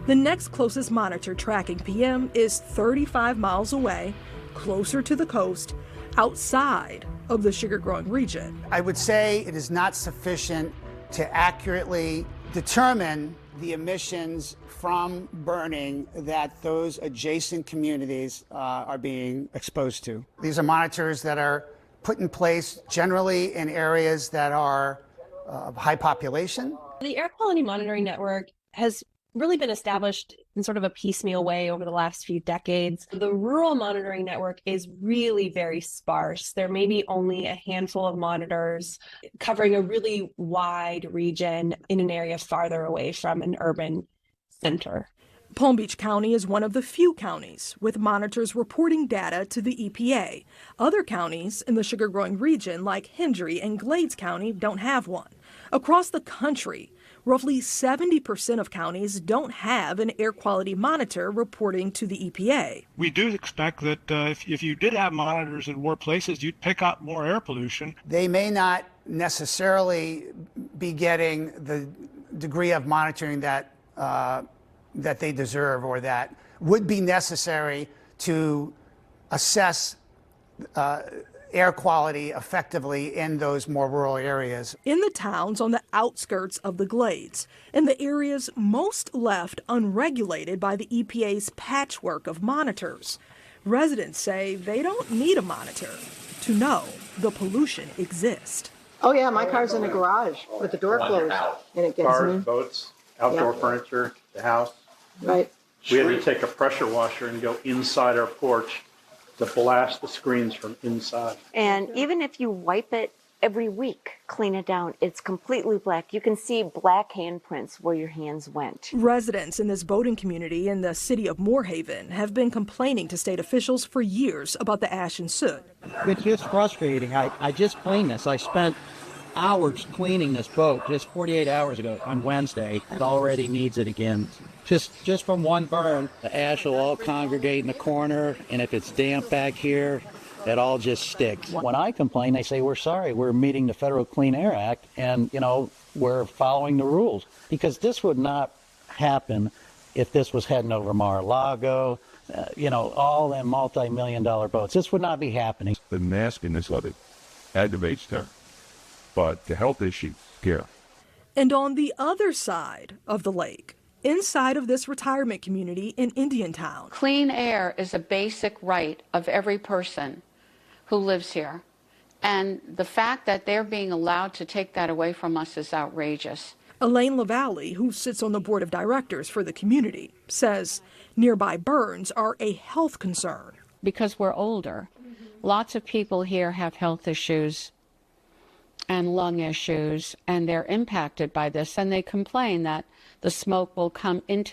The next closest monitor tracking PM is 35 miles away, closer to the coast, outside of the sugar-growing region. I would say it is not sufficient to accurately determine the emissions from burning that those adjacent communities are being exposed to. These are monitors that are put in place generally in areas that are of high population. The air quality monitoring network has really been established in sort of a piecemeal way over the last few decades. The rural monitoring network is really very sparse. There may be only a handful of monitors covering a really wide region in an area farther away from an urban center. Palm Beach County is one of the few counties with monitors reporting data to the EPA. Other counties in the sugar-growing region, like Hendry and Glades County, don't have one. Across the country, roughly 70% of counties don't have an air quality monitor reporting to the EPA. We do expect that if you did have monitors in more places, you'd pick up more air pollution. They may not necessarily be getting the degree of monitoring that that they deserve or that would be necessary to assess air quality effectively in those more rural areas. In the towns on the outskirts of the Glades, in the areas most left unregulated by the EPA's patchwork of monitors, residents say they don't need a monitor to know the pollution exists. Oh yeah, my car's in the garage with the door closed, and it gets cars, boats, outdoor furniture, the house. Right. We had to take a pressure washer and go inside our porch to blast the screens from inside. And even if you wipe it every week clean it down. It's completely black. You can see black handprints where your hands went. Residents in this boating community in the city of Moorhaven have been complaining to state officials for years about the ash and soot. It's just frustrating. I just cleaned this. I spent hours cleaning this boat just 48 hours ago on Wednesday. It already needs it again. Just from one burn, the ash will all congregate in the corner, and if it's damp back here, it all just sticks. When I complain, they say, we're sorry, we're meeting the Federal Clean Air Act, and, we're following the rules. Because this would not happen if this was heading over Mar-a-Lago, all them multi-million-dollar boats. This would not be happening. The nastiness of it aggravates her, but the health issue, yeah. And on the other side of the lake, inside of this retirement community in Indiantown, clean air is a basic right of every person who lives here. And the fact that they're being allowed to take that away from us is outrageous. Elaine LaValle, who sits on the board of directors for the community, says nearby burns are a health concern. Because we're older, lots of people here have health issues and lung issues, and they're impacted by this, and they complain that the smoke will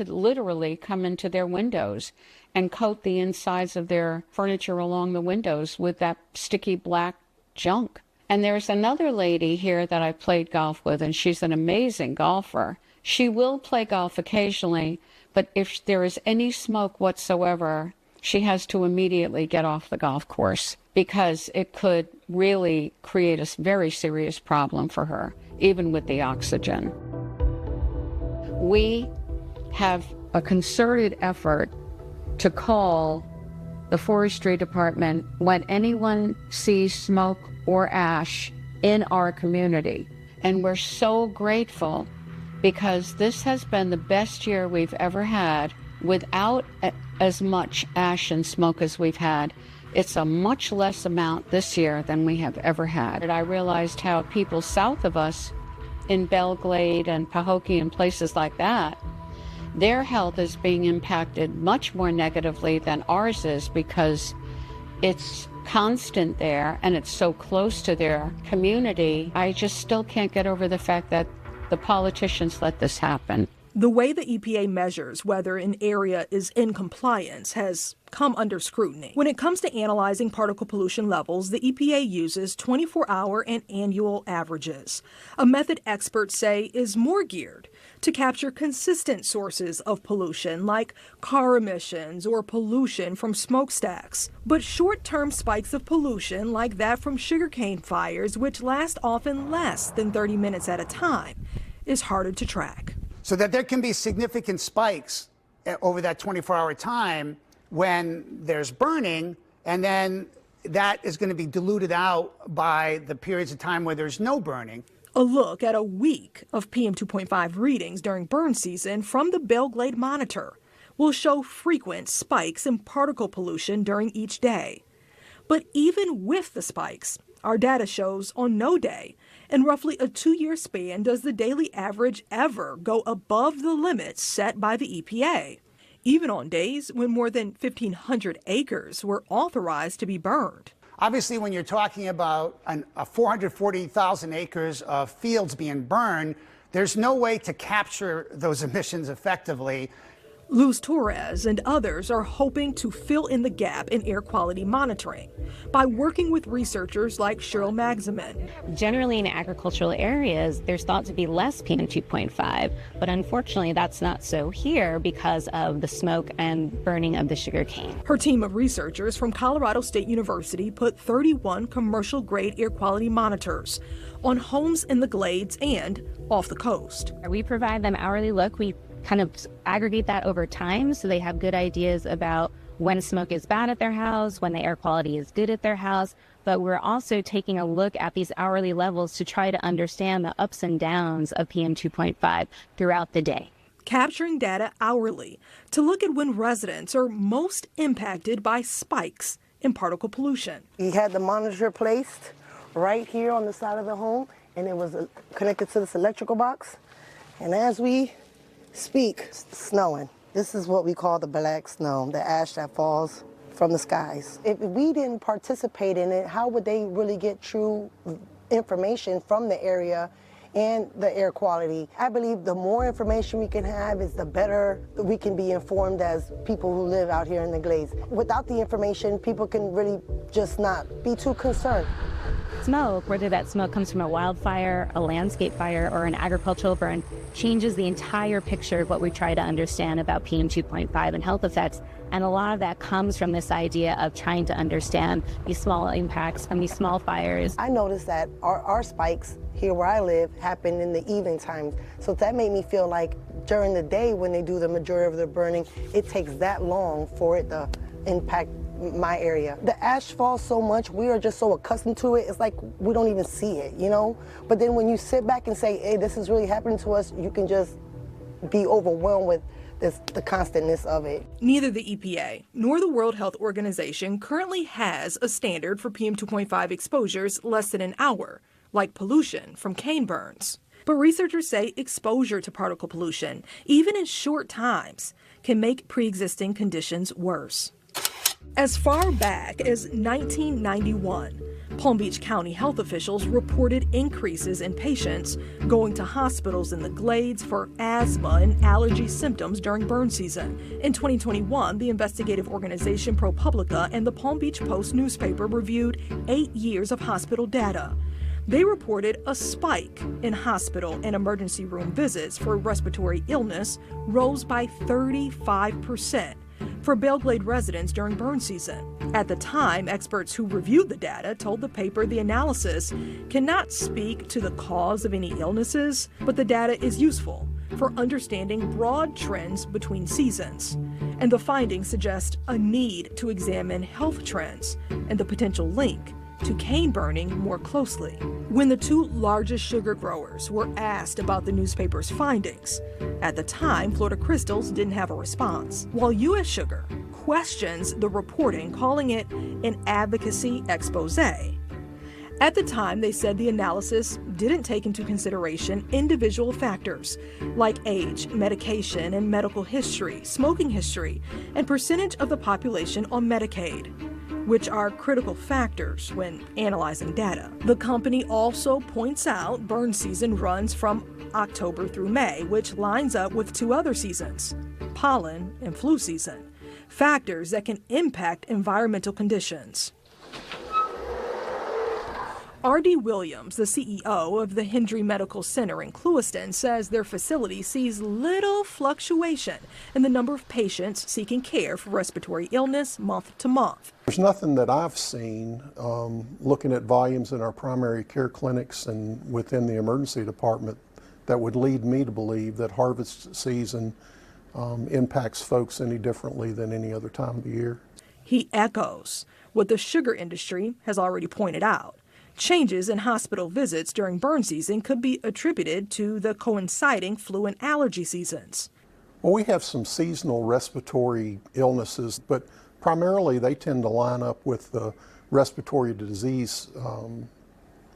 literally come into their windows and coat the insides of their furniture along the windows with that sticky black junk. And there's another lady here that I played golf with, and she's an amazing golfer. She will play golf occasionally, but if there is any smoke whatsoever, she has to immediately get off the golf course because it could really create a very serious problem for her, even with the oxygen. We have a concerted effort to call the forestry department when anyone sees smoke or ash in our community. And we're so grateful because this has been the best year we've ever had without as much ash and smoke as we've had. It's a much less amount this year than we have ever had. And I realized how people south of us in Belle Glade and Pahokee and places like that, their health is being impacted much more negatively than ours is because it's constant there and it's so close to their community. I just still can't get over the fact that the politicians let this happen. The way the EPA measures whether an area is in compliance has come under scrutiny. When it comes to analyzing particle pollution levels, the EPA uses 24-hour and annual averages, a method experts say is more geared to capture consistent sources of pollution like car emissions or pollution from smokestacks. But short-term spikes of pollution like that from sugarcane fires, which last often less than 30 minutes at a time, is harder to track. So that there can be significant spikes over that 24-hour time when there's burning, and then that is going to be diluted out by the periods of time where there's no burning. A look at a week of PM2.5 readings during burn season from the Belle Glade Monitor will show frequent spikes in particle pollution during each day. But even with the spikes, our data shows on no day, in roughly a 2-year span, does the daily average ever go above the limits set by the EPA, even on days when more than 1,500 acres were authorized to be burned. Obviously, when you're talking about 440,000 acres of fields being burned, there's no way to capture those emissions effectively. Luz Torres and others are hoping to fill in the gap in air quality monitoring by working with researchers like Cheryl Magzaman. Generally in agricultural areas, there's thought to be less PM2.5, but unfortunately that's not so here because of the smoke and burning of the sugarcane. Her team of researchers from Colorado State University put 31 commercial-grade air quality monitors on homes in the Glades and off the coast. We provide them hourly look. We kind of aggregate that over time so they have good ideas about when smoke is bad at their house, when the air quality is good at their house. But we're also taking a look at these hourly levels to try to understand the ups and downs of PM2.5 throughout the day. Capturing data hourly to look at when residents are most impacted by spikes in particle pollution. We had the monitor placed right here on the side of the home, and it was connected to this electrical box. And as we speak, snowing. This is what we call the black snow, the ash that falls from the skies. If we didn't participate in it, how would they really get true information from the area and the air quality. I believe the more information we can have is the better we can be informed as people who live out here in the Glades. Without the information, people can really just not be too concerned. Smoke, whether that smoke comes from a wildfire, a landscape fire, or an agricultural burn, changes the entire picture of what we try to understand about PM 2.5 and health effects. And a lot of that comes from this idea of trying to understand these small impacts from these small fires. I noticed that our spikes here where I live happen in the evening times. So that made me feel like during the day when they do the majority of the burning, it takes that long for it to impact my area. The ash falls so much, we are just so accustomed to it, it's like we don't even see it, you know? But then when you sit back and say, hey, this is really happening to us, you can just be overwhelmed with the constantness of it. Neither the EPA nor the World Health Organization currently has a standard for PM 2.5 exposures less than an hour, like pollution from cane burns. But researchers say exposure to particle pollution, even in short times, can make pre-existing conditions worse. As far back as 1991, Palm Beach County health officials reported increases in patients going to hospitals in the Glades for asthma and allergy symptoms during burn season. In 2021, the investigative organization ProPublica and the Palm Beach Post newspaper reviewed 8 years of hospital data. They reported a spike in hospital and emergency room visits for respiratory illness rose by 35% for Belle Glade residents during burn season. At the time, experts who reviewed the data told the paper the analysis cannot speak to the cause of any illnesses, but the data is useful for understanding broad trends between seasons. And the findings suggest a need to examine health trends and the potential link to cane burning more closely. When the two largest sugar growers were asked about the newspaper's findings, at the time, Florida Crystals didn't have a response, while U.S. Sugar questions the reporting, calling it an advocacy expose. At the time, they said the analysis didn't take into consideration individual factors like age, medication and medical history, smoking history, and percentage of the population on Medicaid, which are critical factors when analyzing data. The company also points out burn season runs from October through May, which lines up with two other seasons, pollen and flu season, factors that can impact environmental conditions. R.D. Williams, the CEO of the Hendry Medical Center in Clewiston, says their facility sees little fluctuation in the number of patients seeking care for respiratory illness month to month. There's nothing that I've seen looking at volumes in our primary care clinics and within the emergency department that would lead me to believe that harvest season impacts folks any differently than any other time of the year. He echoes what the sugar industry has already pointed out. Changes in hospital visits during burn season could be attributed to the coinciding flu and allergy seasons. Well, we have some seasonal respiratory illnesses, but primarily they tend to line up with the respiratory disease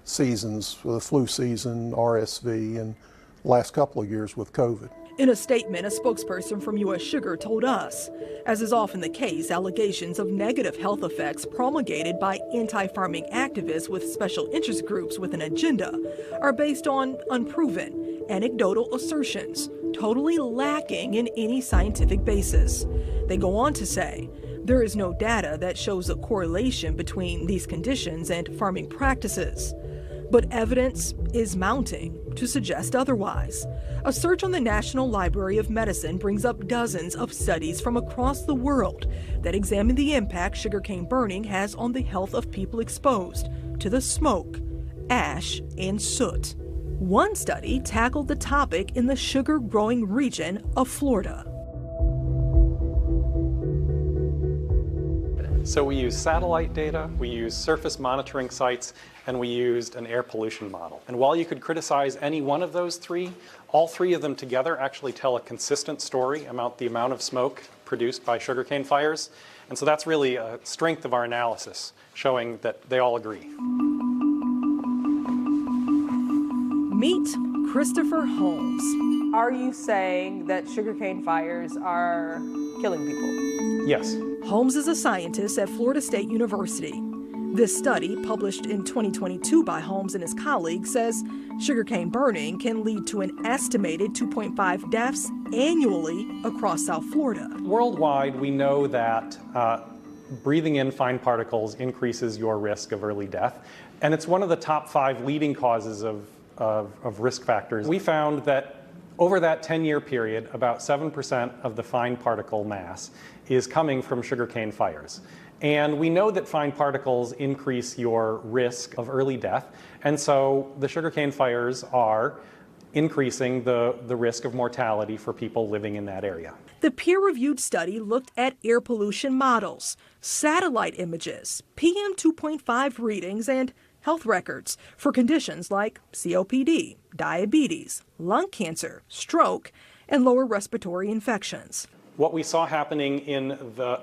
seasons, the flu season, RSV, and last couple of years with COVID. In a statement, a spokesperson from U.S. Sugar told us, as is often the case, allegations of negative health effects promulgated by anti-farming activists with special interest groups with an agenda are based on unproven, anecdotal assertions, totally lacking in any scientific basis. They go on to say, there is no data that shows a correlation between these conditions and farming practices. But evidence is mounting to suggest otherwise. A search on the National Library of Medicine brings up dozens of studies from across the world that examine the impact sugarcane burning has on the health of people exposed to the smoke, ash, and soot. One study tackled the topic in the sugar-growing region of Florida. So we used satellite data, we used surface monitoring sites, and we used an air pollution model. And while you could criticize any one of those three, all three of them together actually tell a consistent story about the amount of smoke produced by sugarcane fires. And so that's really a strength of our analysis, showing that they all agree. Meet Christopher Holmes. Are you saying that sugarcane fires are killing people? Yes. Holmes is a scientist at Florida State University. This study, published in 2022 by Holmes and his colleagues, says sugarcane burning can lead to an estimated 2.5 deaths annually across South Florida. Worldwide, we know that breathing in fine particles increases your risk of early death, and it's one of the top 5 leading causes of risk factors. We found that over that 10-year period, about 7% of the fine particle mass is coming from sugarcane fires. And we know that fine particles increase your risk of early death, and so the sugarcane fires are increasing the risk of mortality for people living in that area. The peer-reviewed study looked at air pollution models, satellite images, PM 2.5 readings, and health records for conditions like COPD, diabetes, lung cancer, stroke, and lower respiratory infections. What we saw happening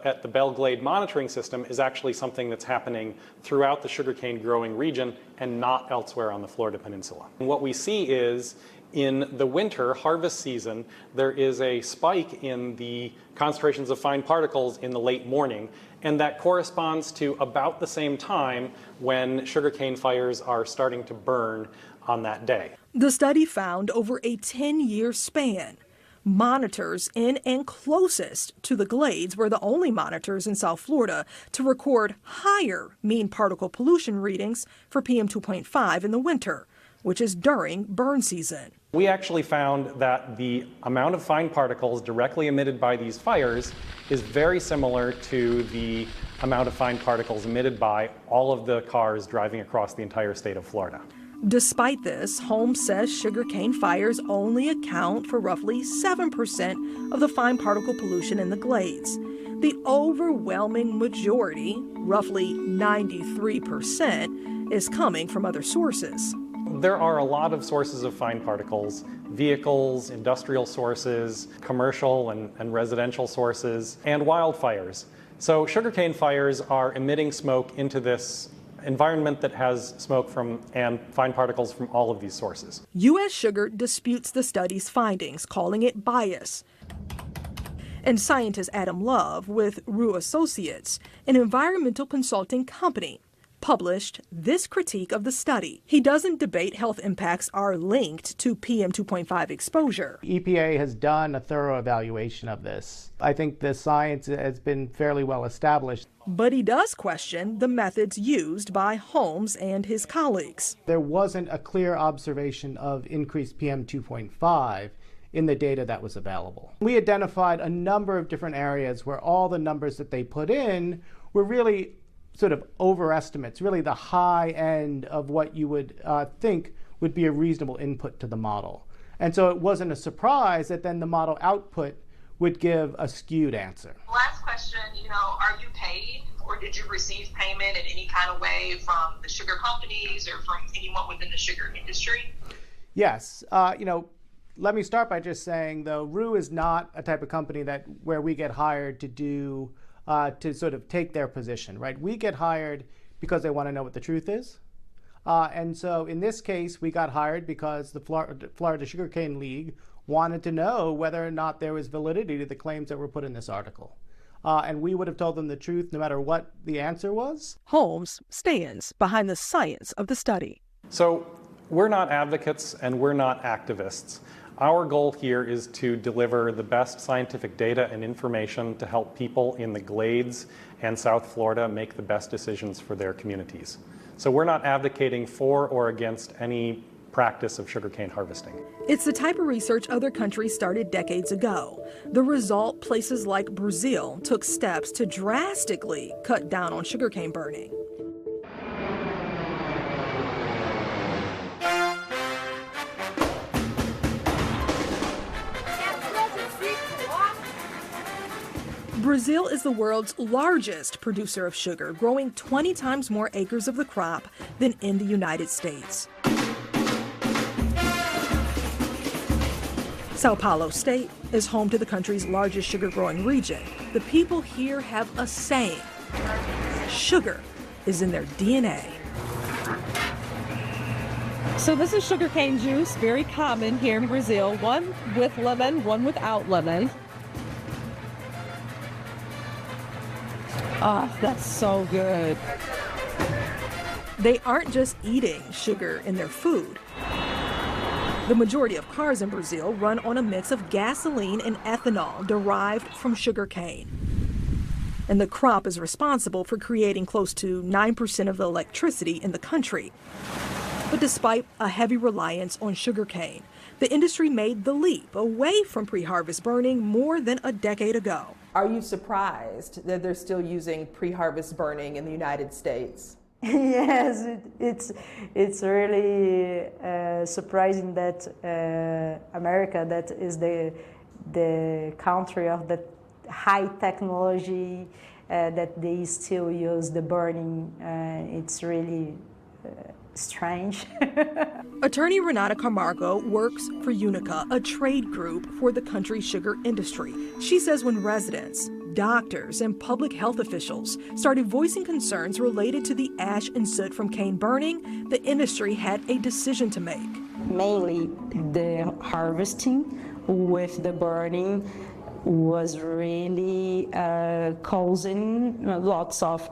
at the Belle Glade monitoring system is actually something that's happening throughout the sugarcane growing region and not elsewhere on the Florida Peninsula. And what we see is in the winter harvest season, there is a spike in the concentrations of fine particles in the late morning, and that corresponds to about the same time when sugarcane fires are starting to burn on that day. The study found over a 10-year span, monitors in and closest to the glades were the only monitors in South Florida to record higher mean particle pollution readings for PM 2.5 in the winter, which is during burn season. We actually found that the amount of fine particles directly emitted by these fires is very similar to the amount of fine particles emitted by all of the cars driving across the entire state of Florida. Despite this, Holmes says sugarcane fires only account for roughly 7% of the fine particle pollution in the glades. The overwhelming majority, roughly 93%, is coming from other sources. There are a lot of sources of fine particles: vehicles, industrial sources, commercial and residential sources, and wildfires. So sugarcane fires are emitting smoke into this environment that has smoke from and fine particles from all of these sources. U.S. Sugar disputes the study's findings, calling it bias. And scientist Adam Love with Rue Associates, an environmental consulting company, published this critique of the study. He doesn't debate health impacts are linked to PM 2.5 exposure. EPA has done a thorough evaluation of this. I think the science has been fairly well established. But he does question the methods used by Holmes and his colleagues. There wasn't a clear observation of increased PM 2.5 in the data that was available. We identified a number of different areas where all the numbers that they put in were really sort of overestimates, really the high end of what you would think would be a reasonable input to the model. And so it wasn't a surprise that then the model output would give a skewed answer. Last question, are you paid or did you receive payment in any kind of way from the sugar companies or from anyone within the sugar industry? Yes. Let me start by just saying, though, Rue is not a type of company where we get hired to do to sort of take their position, right? We get hired because they want to know what the truth is. And so in this case, we got hired because the Florida Sugarcane League wanted to know whether or not there was validity to the claims that were put in this article. And we would have told them the truth no matter what the answer was. Holmes stands behind the science of the study. So we're not advocates and we're not activists. Our goal here is to deliver the best scientific data and information to help people in the Glades and South Florida make the best decisions for their communities. So we're not advocating for or against any practice of sugarcane harvesting. It's the type of research other countries started decades ago. The result, places like Brazil took steps to drastically cut down on sugarcane burning. Brazil is the world's largest producer of sugar, growing 20 times more acres of the crop than in the United States. Sao Paulo State is home to the country's largest sugar-growing region. The people here have a saying: sugar is in their DNA. So this is sugarcane juice, very common here in Brazil. One with lemon, one without lemon. Ah, that's so good. They aren't just eating sugar in their food. The majority of cars in Brazil run on a mix of gasoline and ethanol derived from sugarcane. And the crop is responsible for creating close to 9% of the electricity in the country. But despite a heavy reliance on sugarcane, the industry made the leap away from pre-harvest burning more than a decade ago. Are you surprised that they're still using pre-harvest burning in the United States? Yes, it's really surprising that America, that is the country of the high technology, that they still use the burning. It's really strange. Attorney Renata Camargo works for Unica, a trade group for the country's sugar industry. She says when residents, doctors, and public health officials started voicing concerns related to the ash and soot from cane burning, the industry had a decision to make. Mainly the harvesting with the burning was really causing lots of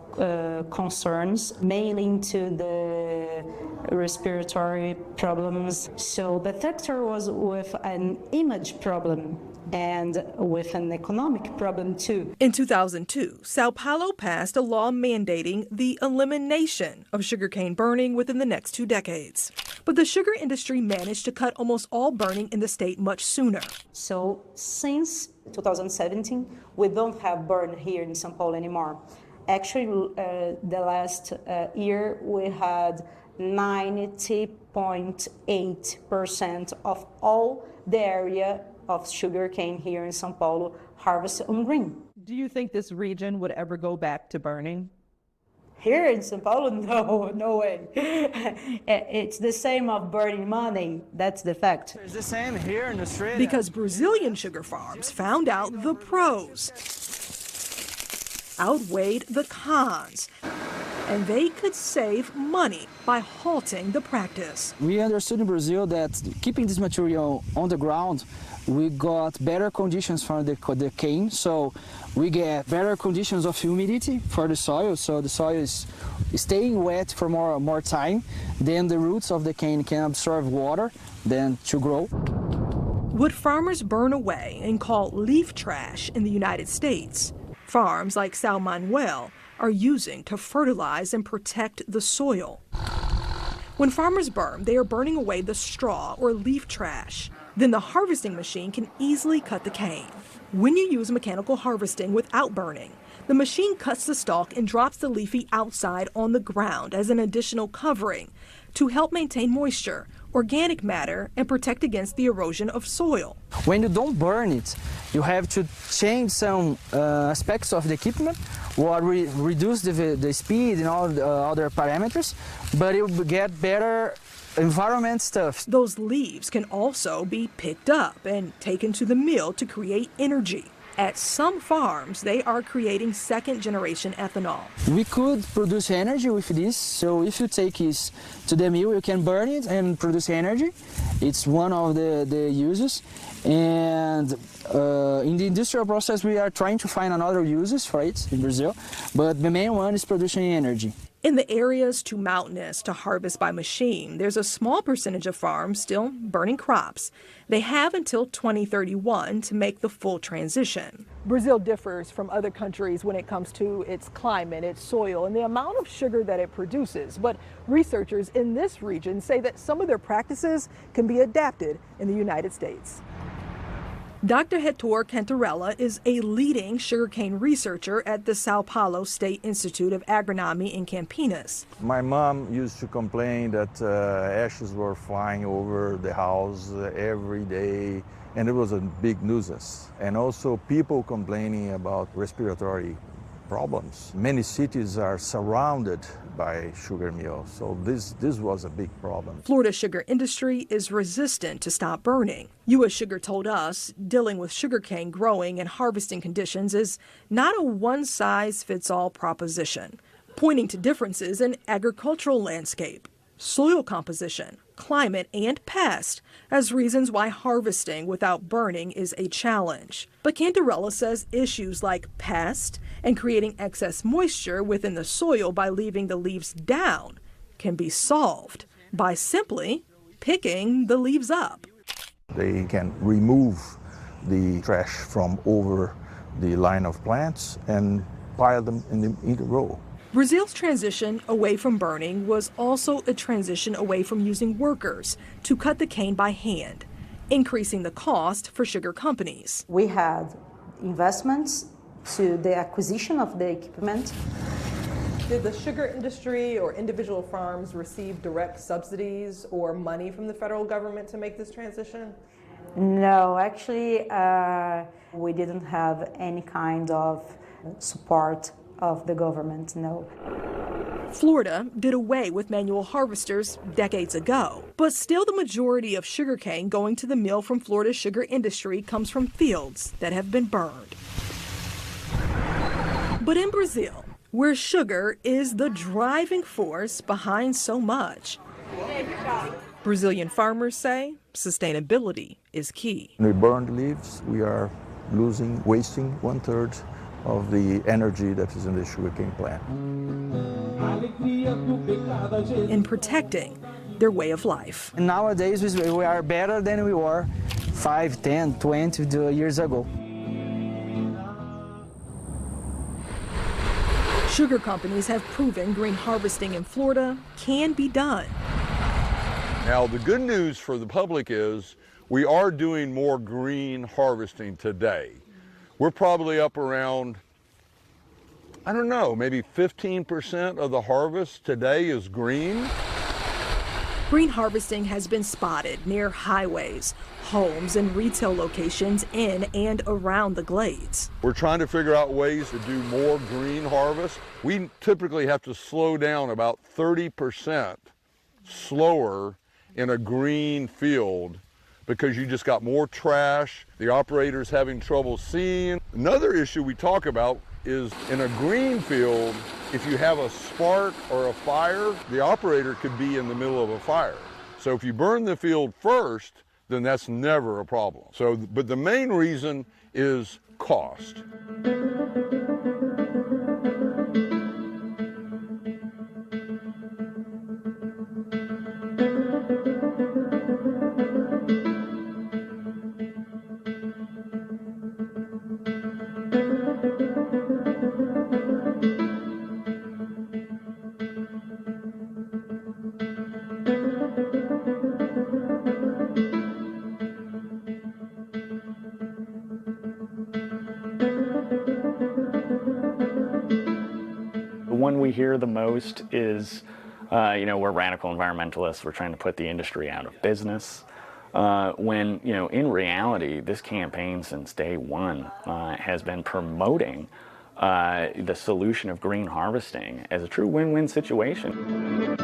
concerns, mainly into the respiratory problems. So the sector was with an image problem and with an economic problem too. In 2002, Sao Paulo passed a law mandating the elimination of sugarcane burning within the next 2 decades. But the sugar industry managed to cut almost all burning in the state much sooner. So since 2017, we don't have burn here in São Paulo anymore. Actually, the last year we had 90.8% of all the area of sugarcane here in São Paulo harvested on green. Do you think this region would ever go back to burning? Here in São Paulo, no way. It's the same of burning money. That's the fact. It's the same here in Australia. Because Brazilian sugar farms found out the pros outweighed the cons, and they could save money by halting the practice. We understood in Brazil that keeping this material on the ground, we got better conditions for the cane, so we get better conditions of humidity for the soil, so the soil is staying wet for more time. Then the roots of the cane can absorb water then to grow. What farmers burn away and call leaf trash in the United States, farms like São Manuel are using to fertilize and protect the soil. When farmers burn, they are burning away the straw or leaf trash. Then the harvesting machine can easily cut the cane. When you use mechanical harvesting without burning, the machine cuts the stalk and drops the leafy outside on the ground as an additional covering to help maintain moisture, organic matter, and protect against the erosion of soil. When you don't burn it, you have to change some aspects of the equipment or reduce the speed and all the other parameters, but it will get better environment stuff. Those leaves can also be picked up and taken to the mill to create energy. At some farms, they are creating second-generation ethanol. We could produce energy with this, so if you take this to the mill, you can burn it and produce energy. It's one of the uses. And in the industrial process, we are trying to find another uses for it in Brazil, but the main one is producing energy. In the areas too mountainous to harvest by machine, there's a small percentage of farms still burning crops. They have until 2031 to make the full transition. Brazil differs from other countries when it comes to its climate, its soil, and the amount of sugar that it produces. But researchers in this region say that some of their practices can be adapted in the United States. Dr. Heitor Cantarella is a leading sugarcane researcher at the Sao Paulo State Institute of Agronomy in Campinas. My mom used to complain that ashes were flying over the house every day, and it was a big nuisance. And also people complaining about respiratory problems. Many cities are surrounded by sugar mills, so this was a big problem. Florida's sugar industry is resistant to stop burning. U.S. Sugar told us dealing with sugarcane growing and harvesting conditions is not a one-size-fits-all proposition, pointing to differences in agricultural landscape, soil composition, climate, and pest as reasons why harvesting without burning is a challenge. But Cantarella says issues like pest and creating excess moisture within the soil by leaving the leaves down can be solved by simply picking the leaves up. They can remove the trash from over the line of plants and pile them in the row. Brazil's transition away from burning was also a transition away from using workers to cut the cane by hand, increasing the cost for sugar companies. We had investments to the acquisition of the equipment. Did the sugar industry or individual farms receive direct subsidies or money from the federal government to make this transition? No, actually, we didn't have any kind of support of the government, no. Florida did away with manual harvesters decades ago, but still the majority of sugarcane going to the mill from Florida's sugar industry comes from fields that have been burned. But in Brazil, where sugar is the driving force behind so much, Brazilian farmers say sustainability is key. When we burn the leaves, we are wasting 1/3 of the energy that is in the sugarcane plant. In protecting their way of life. And nowadays, we are better than we were 5, 10, 20 years ago. Sugar companies have proven green harvesting in Florida can be done. Now, the good news for the public is we are doing more green harvesting today. We're probably up around, I don't know, maybe 15% of the harvest today is green. Green harvesting has been spotted near highways, homes, and retail locations in and around the Glades. We're trying to figure out ways to do more green harvest. We typically have to slow down about 30% slower in a green field because you just got more trash, the operator's having trouble seeing. Another issue we talk about is in a green field, if you have a spark or a fire, the operator could be in the middle of a fire. So if you burn the field first, then that's never a problem. So, but the main reason is cost. The one we hear the most is, we're radical environmentalists. We're trying to put the industry out of business. When, in reality, this campaign since day one has been promoting the solution of green harvesting as a true win-win situation.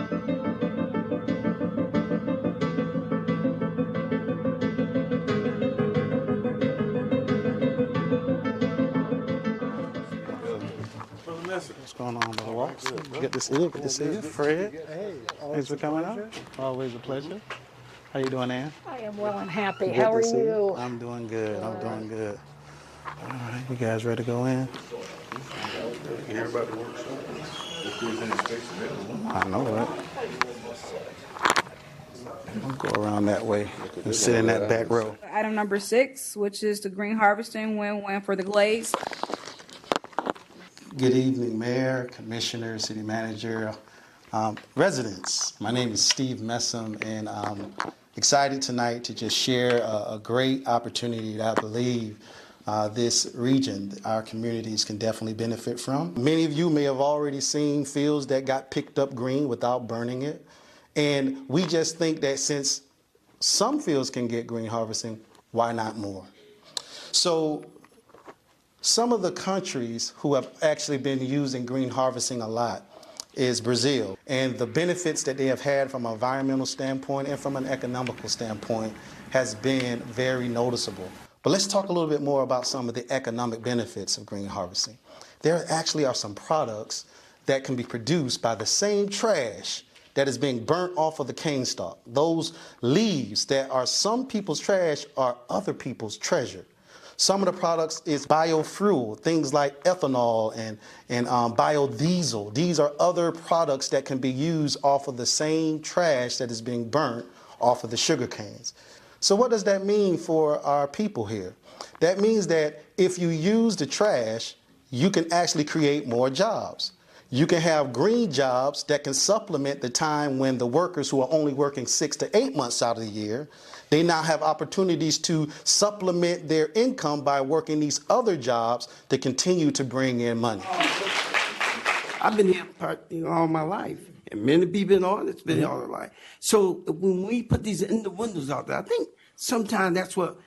What's going on, Brother Ross? Good to see you. Good to see you. Fred, Hey, thanks for coming out. Always a pleasure. How you doing, Ann? I am well and happy. Good How to are see you? I'm doing good. I'm doing good. All right, you guys ready to go in? I know it. I'll go around that way and sit in that back row. Item number 6, which is the green harvesting win-win for the Glades. Good evening, Mayor, Commissioner, City Manager, residents. My name is Steve Messam, and I'm excited tonight to just share a great opportunity that I believe this region, our communities can definitely benefit from. Many of you may have already seen fields that got picked up green without burning it. And we just think that since some fields can get green harvesting, why not more? So some of the countries who have actually been using green harvesting a lot is Brazil. And the benefits that they have had from an environmental standpoint and from an economical standpoint has been very noticeable. But let's talk a little bit more about some of the economic benefits of green harvesting. There actually are some products that can be produced by the same trash that is being burnt off of the cane stalk. Those leaves that are some people's trash are other people's treasure. Some of the products is biofuel, things like ethanol and biodiesel. These are other products that can be used off of the same trash that is being burnt off of the sugar canes. So what does that mean for our people here? That means that if you use the trash, you can actually create more jobs. You can have green jobs that can supplement the time when the workers who are only working 6 to 8 months out of the year, they now have opportunities to supplement their income by working these other jobs to continue to bring in money. I've been here all my life, and many people in all it's been here all their life. So when we put these in the windows out there, I think sometimes that's what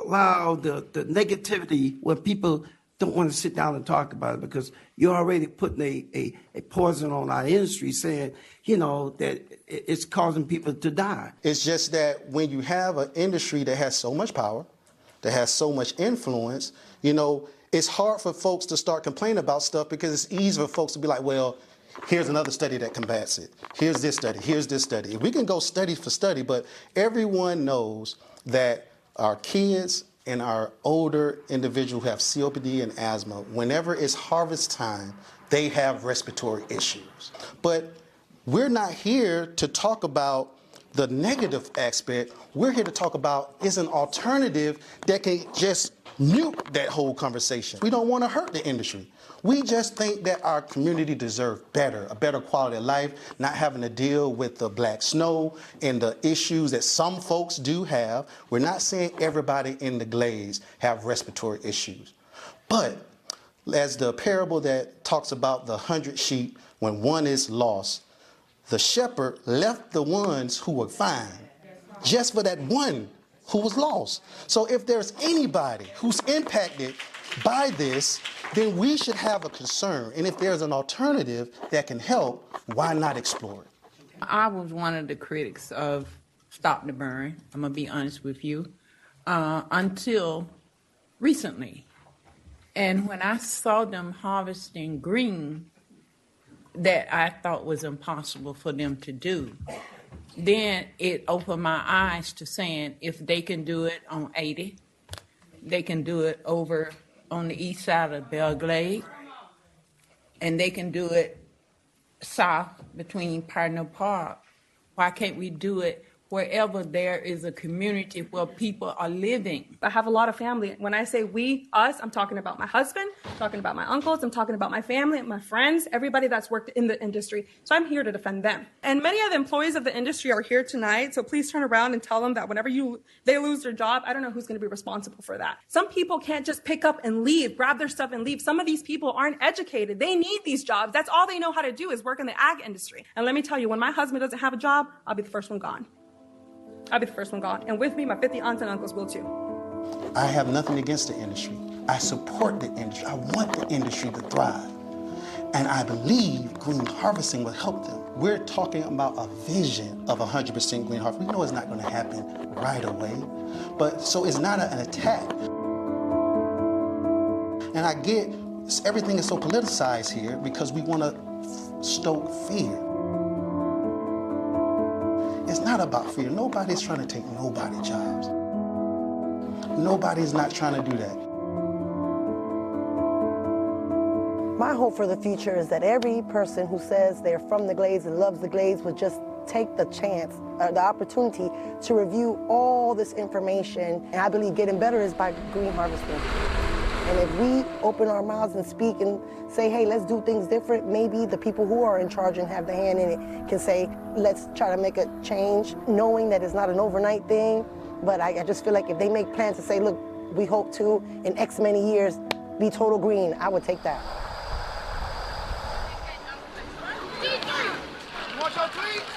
allow the negativity when people don't want to sit down and talk about it, because you're already putting a poison on our industry, saying, you know, that it's causing people to die. It's just that when you have an industry that has so much power, that has so much influence, you know, it's hard for folks to start complaining about stuff, because it's easy for folks to be like, well, here's another study that combats it. Here's this study. Here's this study. We can go study for study, but everyone knows that our kids and our older individuals who have COPD and asthma, whenever it's harvest time, they have respiratory issues. But we're not here to talk about the negative aspect. We're here to talk about is an alternative that can just mute that whole conversation. We don't want to hurt the industry. We just think that our community deserves better, a better quality of life, not having to deal with the black snow and the issues that some folks do have. We're not saying everybody in the Glades have respiratory issues. But as the parable that talks about the 100 sheep, when one is lost, the shepherd left the ones who were fine just for that one who was lost. So if there's anybody who's impacted by this, then we should have a concern. And if there's an alternative that can help, why not explore it? I was one of the critics of Stop the Burn, I'm going to be honest with you, until recently. And when I saw them harvesting green that I thought was impossible for them to do, then it opened my eyes to saying if they can do it on 80, they can do it over on the east side of Belle Glade, and they can do it south between Pardner Park. Why can't we do it wherever there is a community where people are living? I have a lot of family. When I say we, us, I'm talking about my husband, I'm talking about my uncles, I'm talking about my family, my friends, everybody that's worked in the industry. So I'm here to defend them. And many of the employees of the industry are here tonight, so please turn around and tell them that whenever they lose their job, I don't know who's going to be responsible for that. Some people can't just pick up and leave, grab their stuff and leave. Some of these people aren't educated. They need these jobs. That's all they know how to do is work in the ag industry. And let me tell you, when my husband doesn't have a job, I'll be the first one gone. I'll be the first one gone. And with me, my 50 aunts and uncles will too. I have nothing against the industry. I support the industry. I want the industry to thrive. And I believe green harvesting will help them. We're talking about a vision of 100% green harvest. We know it's not going to happen right away. But so it's not an attack. And I get everything is so politicized here because we want to stoke fear. It's not about fear. Nobody's trying to take nobody's jobs. Nobody's not trying to do that. My hope for the future is that every person who says they're from the Glades and loves the Glades would just take the chance, the opportunity to review all this information. And I believe getting better is by green harvesting. And if we open our mouths and speak and say, hey, let's do things different, maybe the people who are in charge and have the hand in it can say, let's try to make a change, knowing that it's not an overnight thing. But I just feel like if they make plans to say, look, we hope to, in X many years, be total green, I would take that.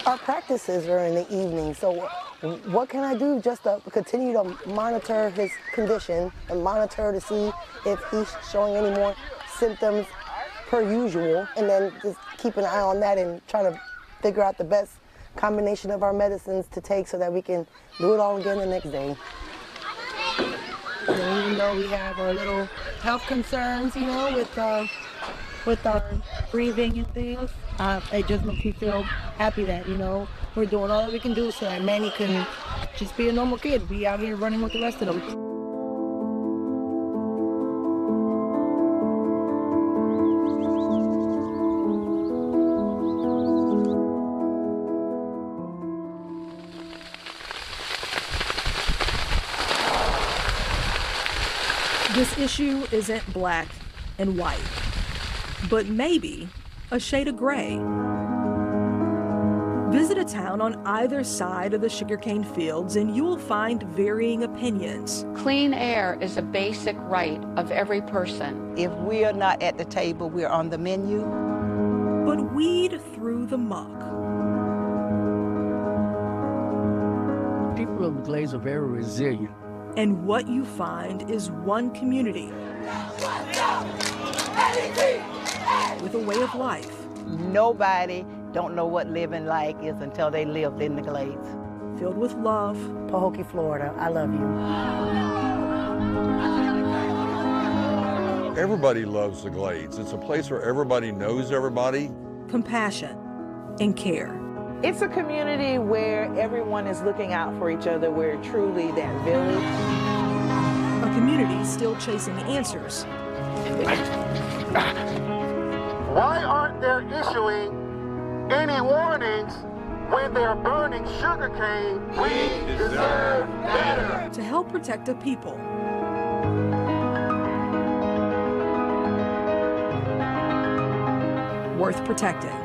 Our practices are in the evening, so what can I do just to continue to monitor his condition and monitor to see if he's showing any more symptoms per usual, and then just keep an eye on that and try to figure out the best combination of our medicines to take so that we can do it all again the next day. And even though we have our little health concerns, you know, with our breathing and things, it just makes me feel happy that, you know, we're doing all that we can do so that Manny can just be a normal kid, be out here running with the rest of them. This issue isn't black and white, but maybe a shade of gray. Visit a town on either side of the sugarcane fields and you will find varying opinions. Clean air is a basic right of every person. If we are not at the table, we're on the menu. But weed through the muck. People of the Glades are very resilient. And what you find is one community with a way of life. Nobody don't know what living like is until they lived in the Glades. Filled with love. Pahokee, Florida, I love you. Everybody loves the Glades. It's a place where everybody knows everybody. Compassion and care. It's a community where everyone is looking out for each other. We're truly that village. A community still chasing answers. Why aren't they issuing any warnings when they're burning sugarcane? We deserve better. To help protect a people. Worth protecting.